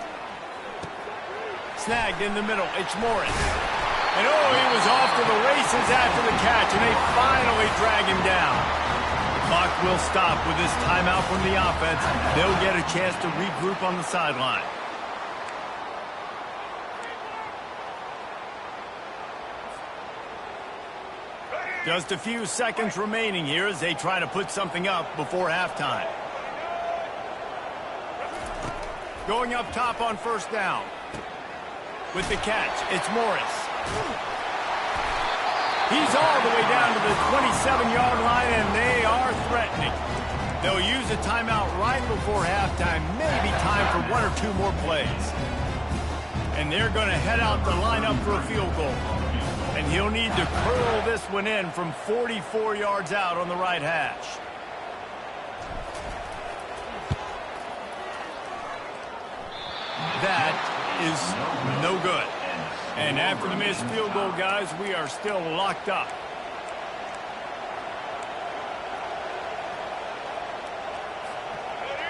Snagged in the middle, it's Morris. And oh, he was off to the races after the catch, and they finally drag him down. Clock will stop with this timeout from the offense. They'll get a chance to regroup on the sideline. Just a few seconds remaining here as they try to put something up before halftime. Going up top on first down. With the catch, it's Morris. He's all the way down to the 27-yard line, and they are threatening. They'll use a timeout right before halftime, maybe time for one or two more plays. And they're going to head out to line up for a field goal. And he'll need to curl this one in from 44 yards out on the right hash. That is no good. And after the missed field goal, guys, we are still locked up.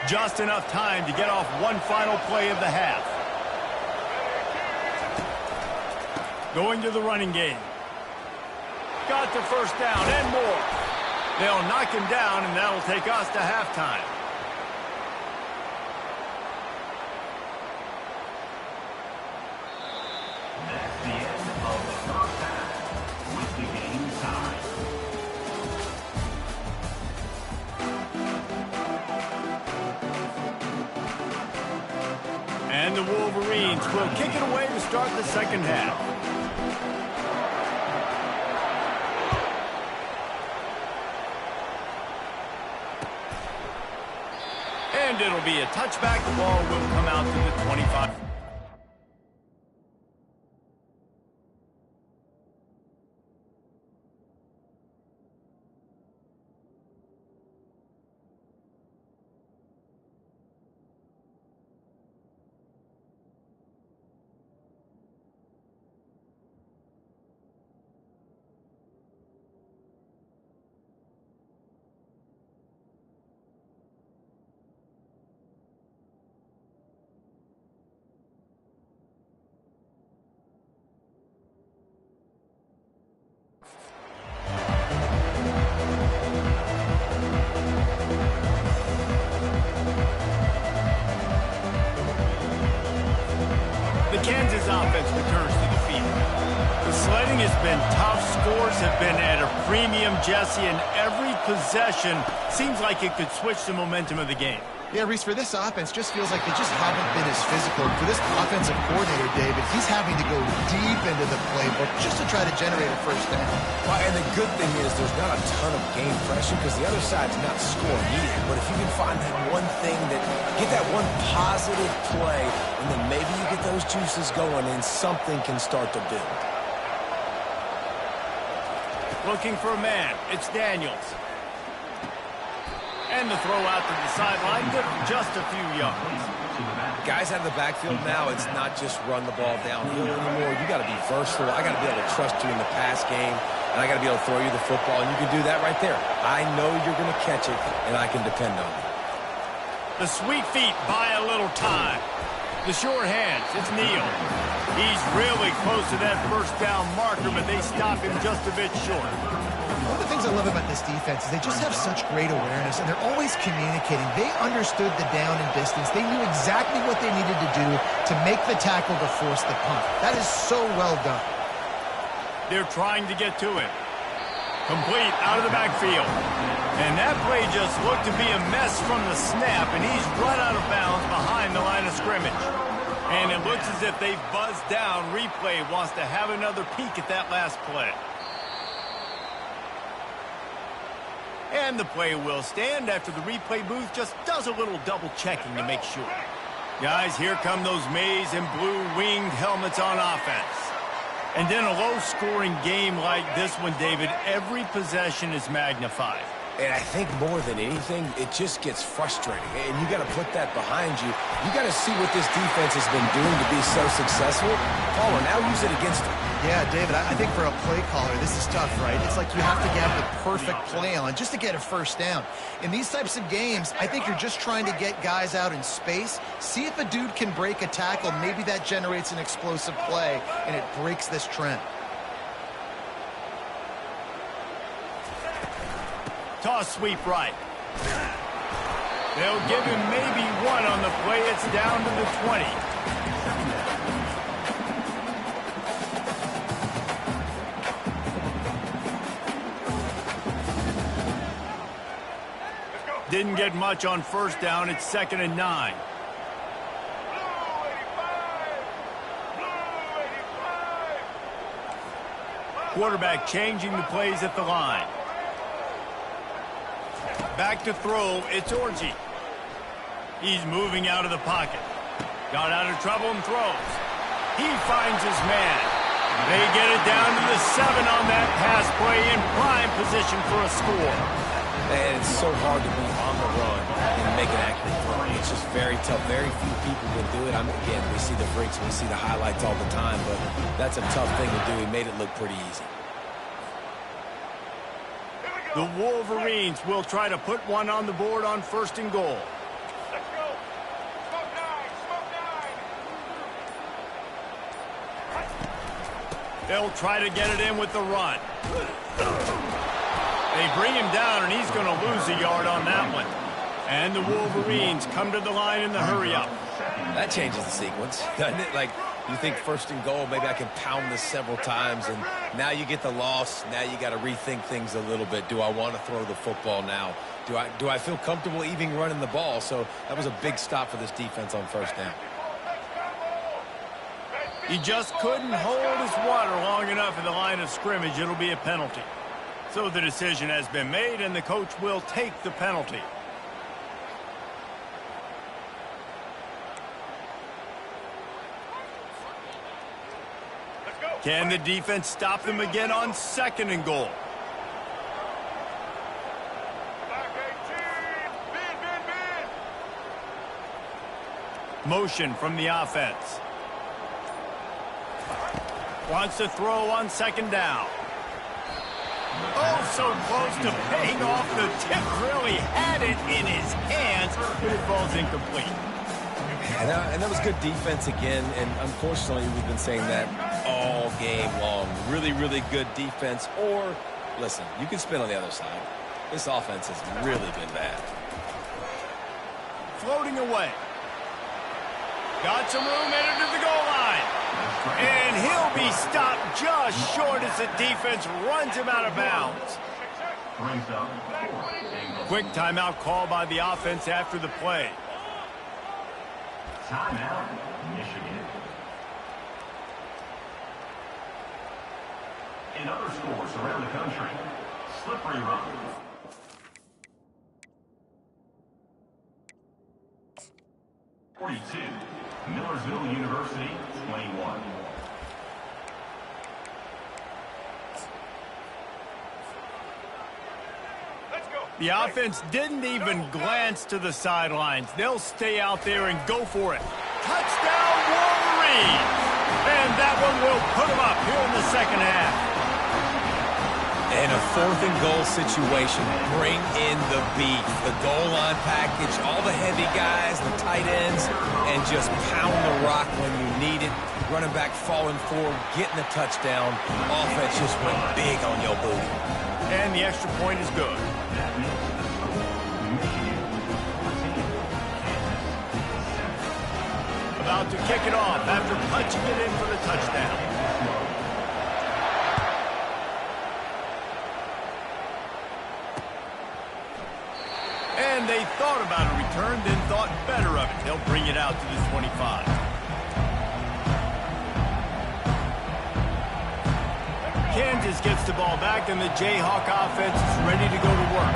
Just enough time to get off one final play of the half. Going to the running game. Got the first down and more. They'll knock him down, and that'll take us to halftime. That's the end of the first half, with the game tied. And the Wolverines will kick it away to start the second half. And it'll be a touchback. The ball will come out to the 25. The Kansas offense returns to the field. The sledding has been tough. Scores have been at a premium, Jesse, and every possession seems like it could switch the momentum of the game. Yeah, Reese, for this offense, just feels like they just haven't been as physical. For this offensive coordinator, David, he's having to go deep into the playbook just to try to generate a first down. Well, and the good thing is there's not a ton of game pressure because the other side's not scoring either. But if you can find that one thing get that one positive play, and then maybe you get those juices going and something can start to build. Looking for a man. It's Daniels. And the throw out to the sideline, just a few yards. Guys out of the backfield now, it's not just run the ball downhill anymore. You got to be versatile. I got to be able to trust you in the pass game, and I got to be able to throw you the football, and you can do that right there. I know you're going to catch it, and I can depend on it. The sweet feet buy a little time. The sure hands, it's Neal. He's really close to that first down marker, but they stop him just a bit short. One of the things I love about this defense is they just have such great awareness, and they're always communicating. They understood the down and distance. They knew exactly what they needed to do to make the tackle to force the punt. That is so well done. They're trying to get to it. Complete out of the backfield. And that play just looked to be a mess from the snap, and he's run out of bounds behind the line of scrimmage. And it looks as if they've buzzed down. Replay wants to have another peek at that last play. And the play will stand after the replay booth just does a little double checking to make sure. Guys, here come those maize and blue winged helmets on offense. And in a low-scoring game like this one, David, every possession is magnified. And I think more than anything, it just gets frustrating. And you got to put that behind you. You got to see what this defense has been doing to be so successful. Caller, now use it against them. Yeah, David, I think for a play caller, this is tough, right? It's like you have to have the perfect play on just to get a first down. In these types of games, I think you're just trying to get guys out in space, see if a dude can break a tackle. Maybe that generates an explosive play, and it breaks this trend. Toss sweep right. They'll give him maybe one on the play. It's down to the 20. Didn't get much on first down. It's 2nd and 9. Quarterback changing the plays at the line. Back to throw, it's Orji. He's moving out of the pocket. Got out of trouble and throws. He finds his man. They get it down to the 7 on that pass play in prime position for a score. And it's so hard to be on the run and make an accurate throw. It's just very tough. Very few people can do it. Again, we see the breaks, we see the highlights all the time, but that's a tough thing to do. He made it look pretty easy. The Wolverines will try to put one on the board on 1st and goal. Let's go. Smoke 9. They'll try to get it in with the run. They bring him down, and he's going to lose a yard on that one. And the Wolverines come to the line in the hurry-up. That changes the sequence, doesn't it? Like, you think 1st and goal, maybe I can pound this several times, and now you get the loss. Now you got to rethink things a little bit. Do I want to throw the football now? Do I feel comfortable even running the ball? So that was a big stop for this defense on 1st down. He just couldn't hold his water long enough in the line of scrimmage. It'll be a penalty. So the decision has been made, and the coach will take the penalty. Can the defense stop them again on 2nd and goal? Motion from the offense. Wants to throw on 2nd down. Oh, so close to paying off. The tip really had it in his hands, but it falls incomplete. And that was good defense again, and unfortunately we've been saying that all game long. Really, really good defense. Or, listen, you can spin on the other side. This offense has really been bad. Floating away. Got some room, headed to the goal line. And he'll be stopped just short as the defense runs him out of bounds. Quick timeout call by the offense after the play. Timeout, Michigan. In other sports around the country, slippery run. Millersville University, 21. The offense didn't even glance to the sidelines. They'll stay out there and go for it. Touchdown, Wolverines! And that one will put them up here in the second half. In a 4th and goal situation, bring in the beef, the goal line package, all the heavy guys, the tight ends, and just pound the rock when you need it. Running back falling forward, getting the touchdown. Offense just went big on your booty. And the extra point is good. About to kick it off after punching it in for the touchdown. And they thought about a return, then thought better of it. They'll bring it out to the 25. Kansas gets the ball back, and the Jayhawk offense is ready to go to work.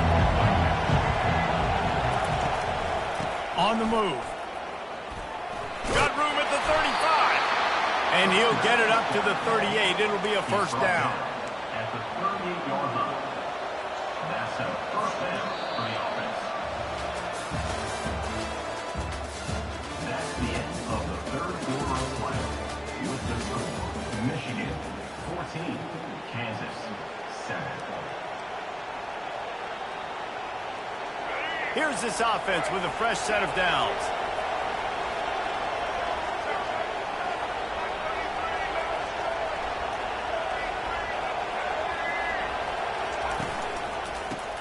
On the move. Got room at the 35. And he'll get it up to the 38. It'll be a first down. At the 38-yard line. That's a first down for the offense. That's the end of the third quarter of play. With the score, Michigan 14, Kansas 7. Here's this offense with a fresh set of downs.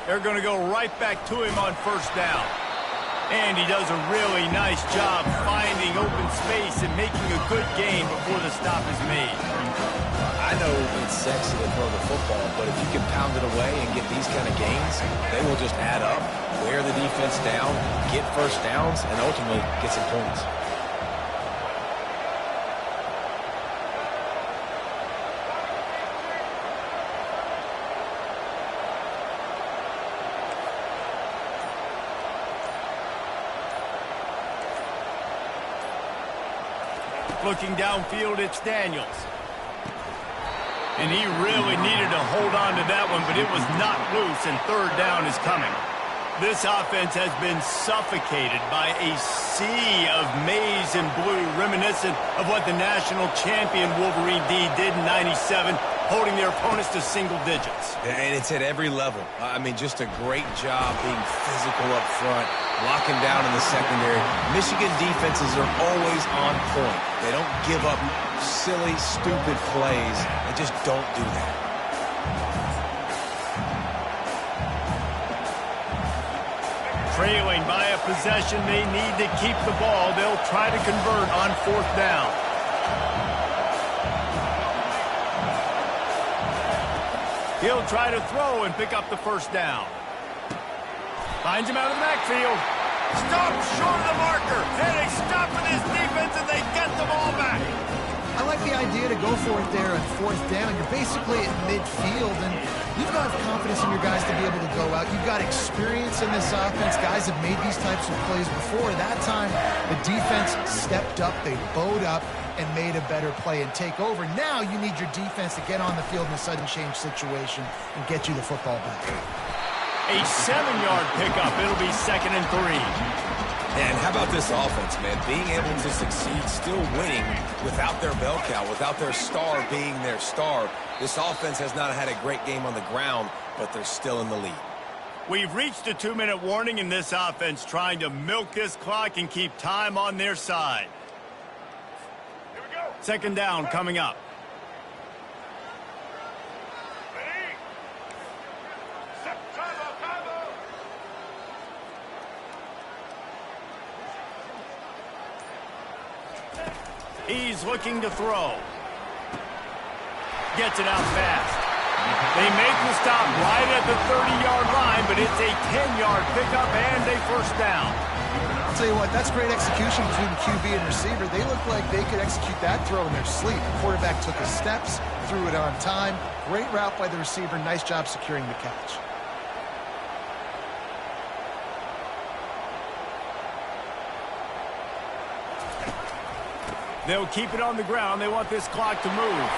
They're going to go right back to him on first down. And he does a really nice job finding open space and making a good gain before the stop is made. I know it's sexy to throw the football, but if you can pound it away and get these kind of gains, they will just add up, wear the defense down, get first downs, and ultimately get some points. Looking downfield, it's Daniels. And he really needed to hold on to that one, but it was not loose, and third down is coming. This offense has been suffocated by a sea of maize and blue, reminiscent of what the national champion Wolverine D did in '97, holding their opponents to single digits. And it's at every level. I mean, just a great job being physical up front, locking down in the secondary. Michigan defenses are always on point. They don't give up silly, stupid plays. They just don't do that. Trailing by a possession, they need to keep the ball. They'll try to convert on fourth down. He'll try to throw and pick up the first down. Finds him out of the backfield. Stop short of the marker. And they stop with his defense, and they get the ball back. I like the idea to go for it there on fourth down. You're basically at midfield, and you've got confidence in your guys to be able to go out. You've got experience in this offense. Guys have made these types of plays before. That time, the defense stepped up. They bowed up and made a better play and take over. Now you need your defense to get on the field in a sudden change situation and get you the football back. A 7-yard pickup. It'll be 2nd and 3. And how about this offense, man? Being able to succeed, still winning without their bell cow, without their star being their star. This offense has not had a great game on the ground, but they're still in the lead. We've reached a 2-minute warning in this offense, trying to milk this clock and keep time on their side. Here we go. 2nd down coming up. He's looking to throw. Gets it out fast. They make the stop right at the 30-yard line, but it's a 10-yard pickup and a first down. tell you what, that's great execution between the QB and receiver. They look like they could execute that throw in their sleep. The quarterback took his steps, threw it on time. Great route by the receiver. Nice job securing the catch. They'll keep it on the ground. They want this clock to move.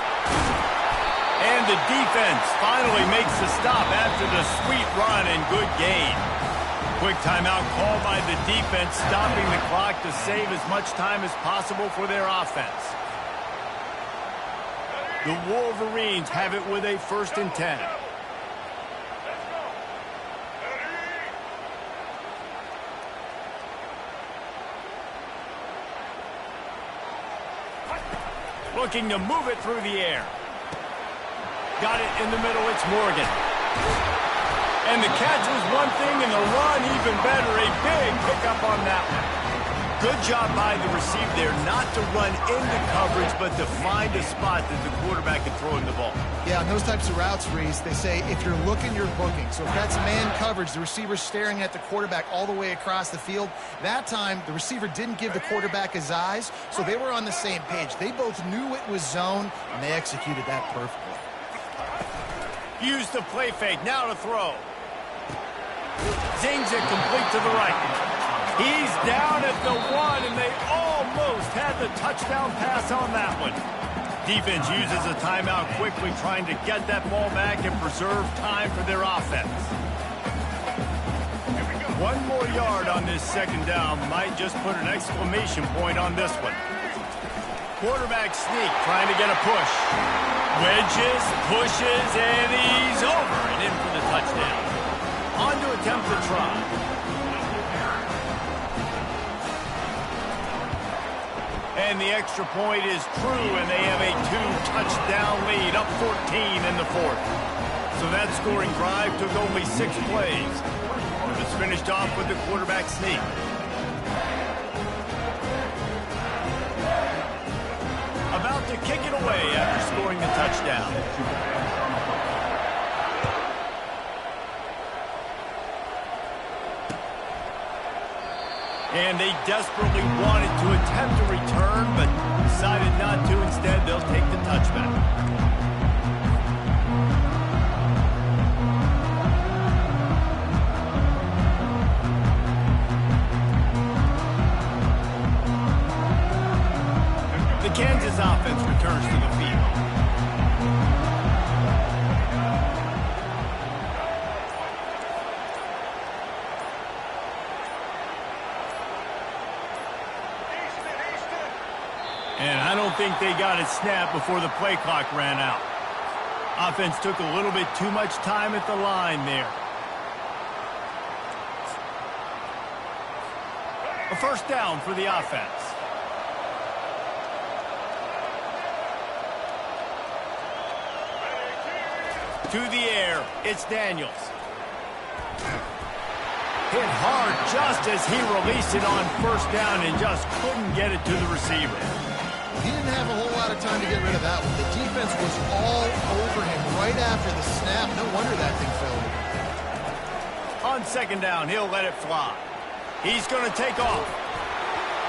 And the defense finally makes the stop after the sweet run and good gain. Quick timeout called by the defense, stopping the clock to save as much time as possible for their offense. The Wolverines have it with a 1st and 10. Looking to move it through the air. Got it in the middle. It's Morgan. And the catch was one thing, and the run even better. A big pickup on that one. Good job by the receiver there not to run into coverage, but to find a spot that the quarterback can throw in the ball. Yeah, on those types of routes, Reese, they say if you're looking, you're booking. So if that's man coverage, the receiver's staring at the quarterback all the way across the field. That time, the receiver didn't give the quarterback his eyes, so they were on the same page. They both knew it was zone, and they executed that perfectly. Use the play fake. Now to throw. Zings it complete to the right. He's down at the 1, and they almost had the touchdown pass on that one. Defense uses a timeout quickly, trying to get that ball back and preserve time for their offense. 1 more yard on this 2nd down might just put an exclamation point on this one. Quarterback sneak, trying to get a push. Wedges, pushes, and he's over and in for the touchdown. On to attempt the try. And the extra point is true, and they have a 2-touchdown lead, up 14 in the 4th. So that scoring drive took only 6 plays. It was finished off with the quarterback sneak. About to kick it away after scoring the touchdown. And they desperately wanted to attempt a return, but decided not to. Instead, they'll take the touchback. The Kansas offense returns to the field. And I don't think they got it snapped before the play clock ran out. Offense took a little bit too much time at the line there. A 1st down for the offense. To the air, it's Daniels. Hit hard just as he released it on 1st down and just couldn't get it to the receiver. He didn't have a whole lot of time to get rid of that one. The defense was all over him right after the snap. No wonder that thing fell. On 2nd down, he'll let it fly. He's going to take off.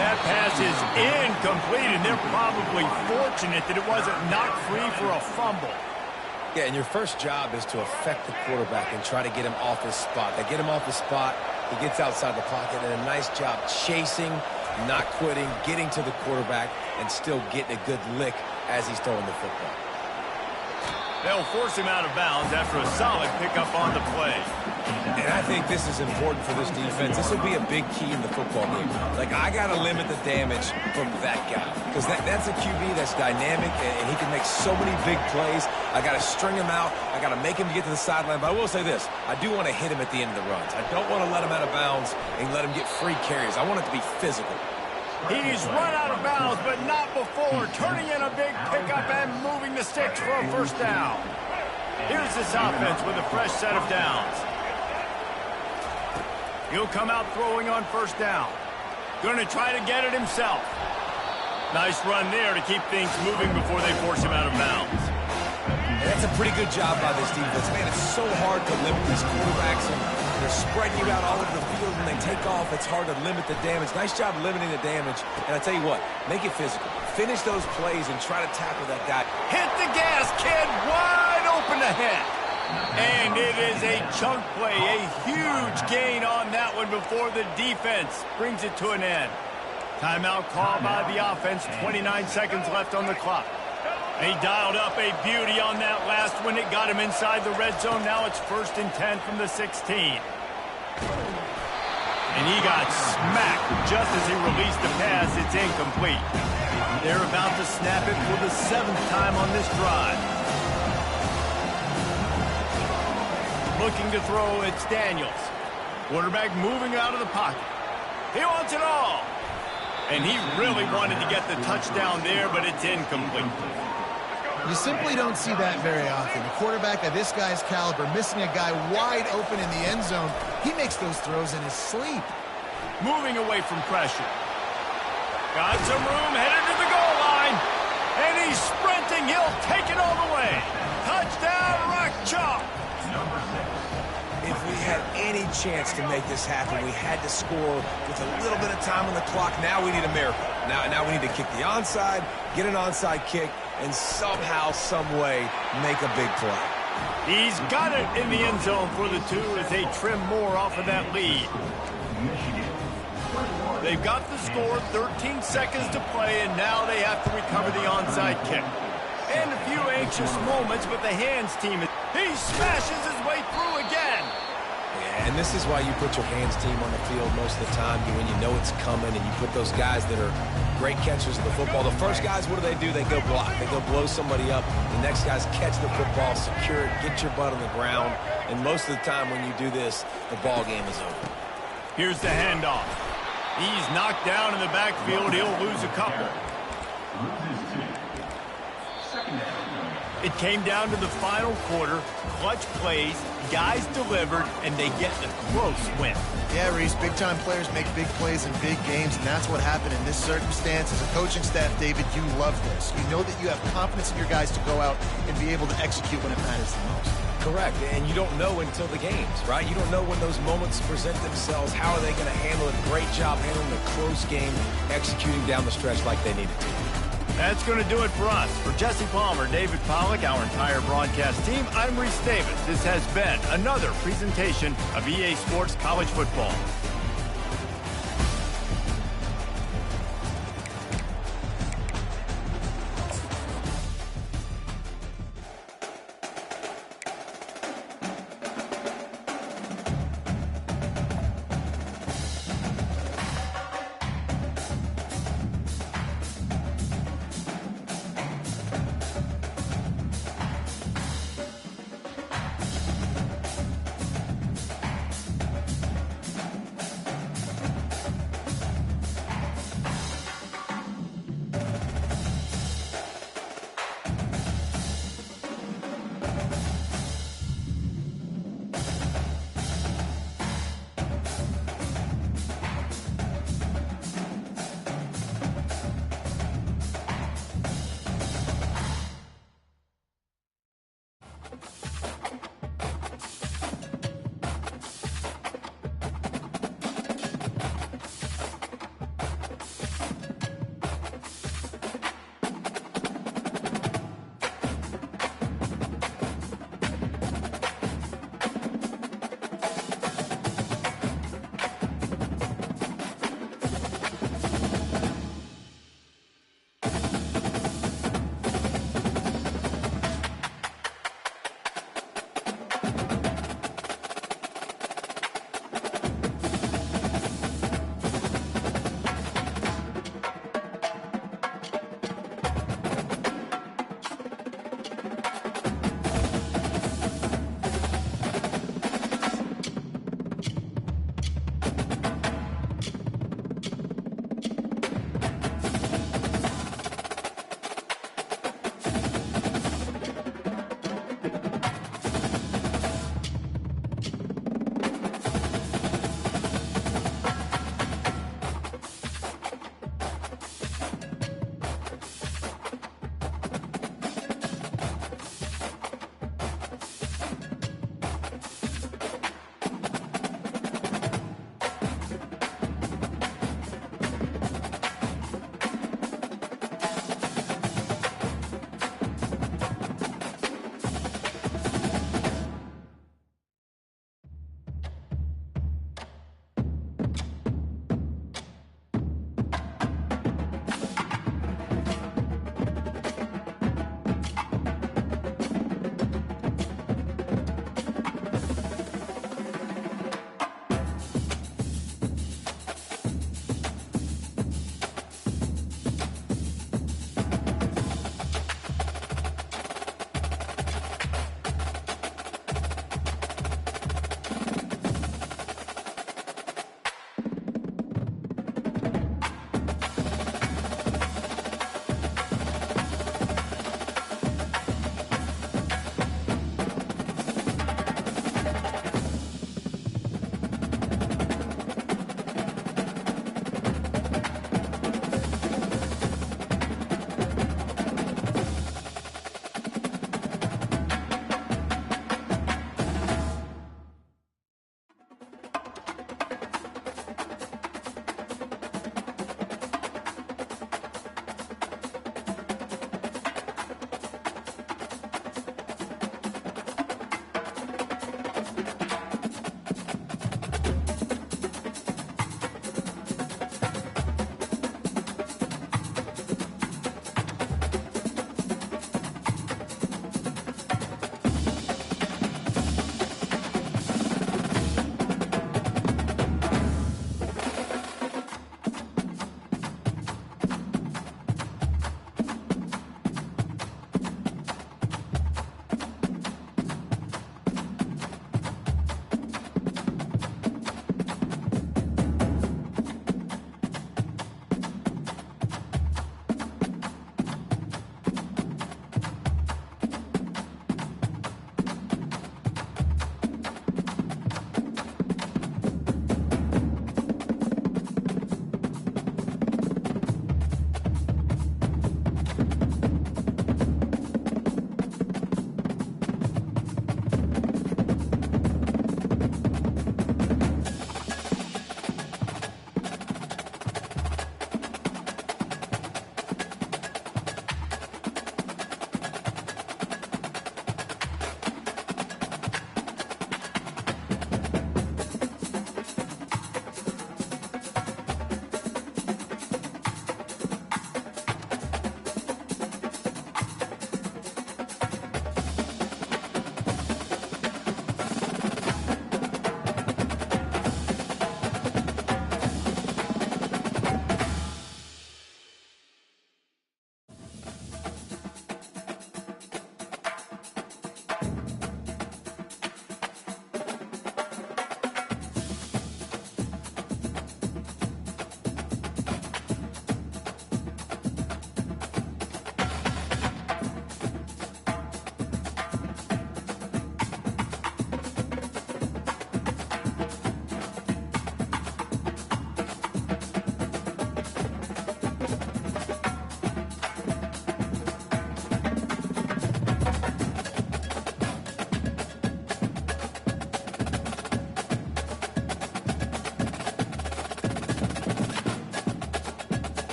That pass is incomplete, and they're probably fortunate that it wasn't knocked free for a fumble. Yeah, and your first job is to affect the quarterback and try to get him off his spot. They get him off his spot, he gets outside the pocket, and a nice job chasing, not quitting, getting to the quarterback, and still getting a good lick as he's throwing the football. They'll force him out of bounds after a solid pickup on the play. And I think this is important for this defense. This will be a big key in the football game. Like, I got to limit the damage from that guy. Because that's a QB that's dynamic, and he can make so many big plays. I got to string him out. I got to make him get to the sideline. But I will say this. I do want to hit him at the end of the runs. I don't want to let him out of bounds and let him get free carries. I want it to be physical. He's run out of bounds, but not before. Turning in a big pickup and moving the sticks for a 1st down. Here's this offense with a fresh set of downs. He'll come out throwing on 1st down. Going to try to get it himself. Nice run there to keep things moving before they force him out of bounds. That's a pretty good job by this defense. Man, it's so hard to limit these quarterbacks, and they're spreading you out all over the field. When they take off, it's hard to limit the damage. Nice job limiting the damage. And I tell you what, make it physical. Finish those plays and try to tackle that guy. Hit the gas, kid. Wide open ahead. And it is a chunk play, a huge gain on that one before the defense brings it to an end. Timeout called by the offense, 29 seconds left on the clock. He dialed up a beauty on that last one. It got him inside the red zone. Now it's 1st and 10 from the 16. And he got smacked just as he released the pass. It's incomplete. They're about to snap it for the 7th time on this drive. Looking to throw, it's Daniels. Quarterback moving out of the pocket. He wants it all. And he really wanted to get the touchdown there, but it's incomplete. You simply don't see that very often. A quarterback of this guy's caliber missing a guy wide open in the end zone. He makes those throws in his sleep. Moving away from pressure. Got some room, headed to the goal line. And he's sprinting. He'll take it all the way. Touchdown, Rock Chalk. If we had any chance to make this happen, we had to score with a little bit of time on the clock. Now we need a miracle. Now we need to kick the onside, get an onside kick, and somehow, some way, make a big play. He's got it in the end zone for the 2 as they trim more off of that lead. They've got the score, 13 seconds to play, and now they have to recover the onside kick. And a few anxious moments, but the hands team, he smashes his way through again. Yeah, and this is why you put your hands team on the field most of the time, when you know it's coming, and you put those guys that are great catchers of the football. The first guys, what do? They go block. They go blow somebody up. The next guys catch the football, secure it, get your butt on the ground. And most of the time when you do this, the ball game is over. Here's the handoff. He's knocked down in the backfield. He'll lose a couple. It came down to the final quarter. Clutch plays, guys delivered, and they get a close win. Yeah, Reese, big-time players make big plays in big games, and that's what happened in this circumstance. As a coaching staff, David, you love this. You know that you have confidence in your guys to go out and be able to execute when it matters the most. Correct, and you don't know until the games, right? You don't know when those moments present themselves. How are they going to handle it? Great job handling a close game, executing down the stretch like they needed to. That's going to do it for us. For Jesse Palmer, David Pollack, our entire broadcast team, I'm Reese Davis. This has been another presentation of EA Sports College Football.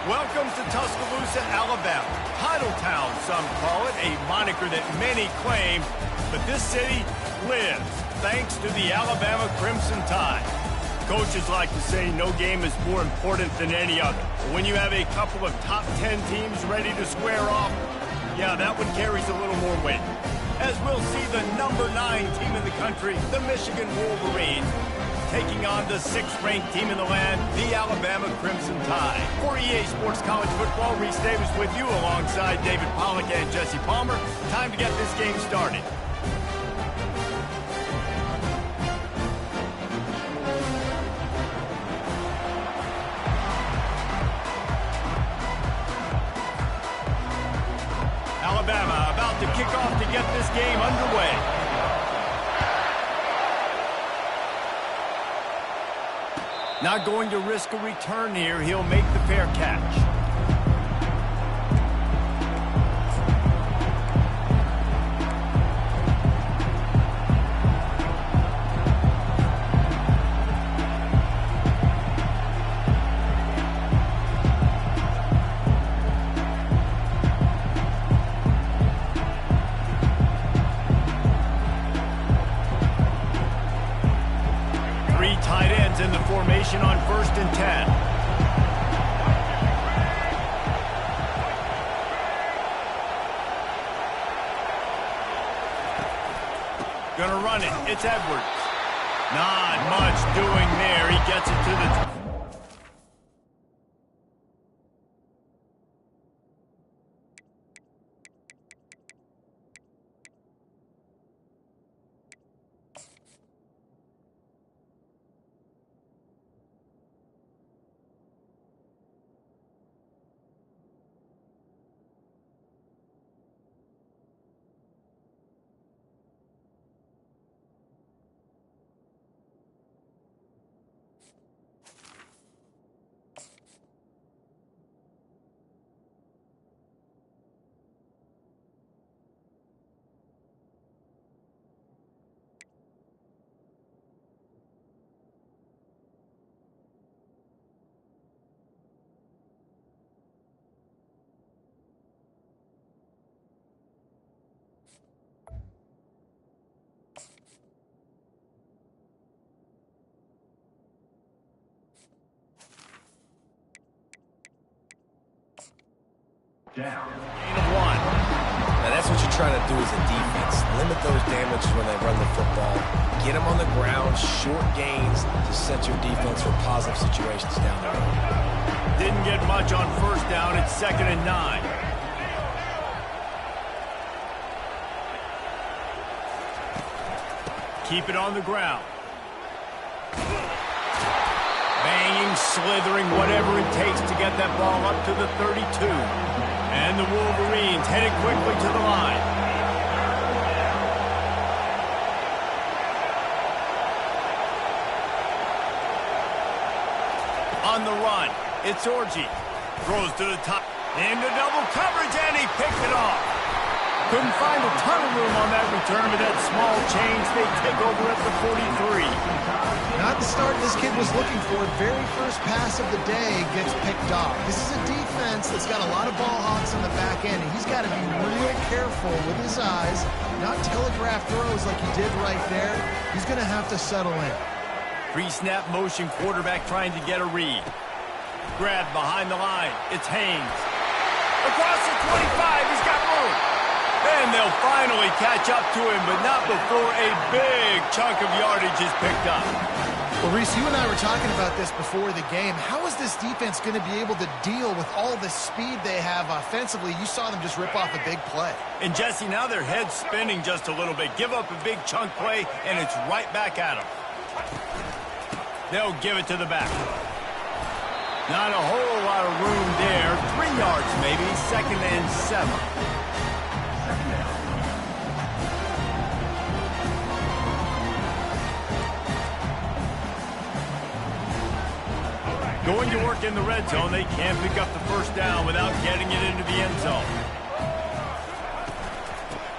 Welcome to Tuscaloosa, Alabama. Titletown, some call it, a moniker that many claim, but this city lives thanks to the Alabama Crimson Tide. Coaches like to say no game is more important than any other. But when you have a couple of top 10 teams ready to square off, yeah, that one carries a little more weight. As we'll see the number 9 team in the country, the Michigan Wolverines, taking on the 6th-ranked team in the land, the Alabama Crimson Tide. For EA Sports College Football, Reese Davis with you alongside David Pollack and Jesse Palmer. Time to get this game started. Alabama about to kick off to get this game underway. Not going to risk a return here. He'll make the fair catch. Tight ends in the formation on 1st and 10. Gonna run it. It's Edwards. Not much doing there. He gets it to the... Down. Gain of 1. Now that's what you're trying to do as a defense. Limit those damages when they run the football. Get them on the ground, short gains to set your defense for positive situations down the road. Didn't get much on 1st down. It's 2nd and 9. Keep it on the ground. Banging, slithering, whatever it takes to get that ball up to the 32. And the Wolverines headed quickly to the line. On the run, it's Orji. Throws to the top. Into double coverage, and he picked it off. Couldn't find a ton of room on that return, but that small change, they take over at the 43. Not the start this kid was looking for. Very first pass of the day gets picked off. This is a defense that's got a lot of ball hawks on the back end, and he's got to be real careful with his eyes, not telegraph throws like he did right there. He's going to have to settle in. Pre-snap motion quarterback trying to get a read. Grab behind the line. It's Haynes. Across the 25, he's got room. And they'll finally catch up to him, but not before a big chunk of yardage is picked up. Well, Reese, you and I were talking about this before the game. How is this defense going to be able to deal with all the speed they have offensively? You saw them just rip off a big play. And, Jesse, now their head's spinning just a little bit. Give up a big chunk play, and it's right back at them. They'll give it to the back. Not a whole lot of room there. 3 yards maybe, 2nd and 7. Going to work in the red zone. They can't pick up the 1st down without getting it into the end zone.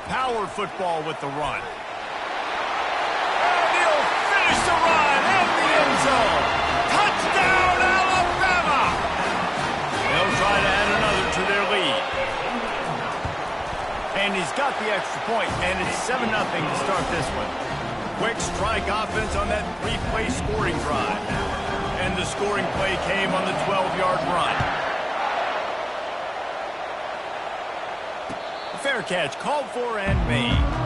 Power football with the run. And he'll finish the run in the end zone. Touchdown, Alabama! They'll And he's got the extra point, and it's 7-0 to start this one. Quick strike offense on that 3-play scoring drive. And the scoring play came on the 12-yard run. Fair catch called for and made.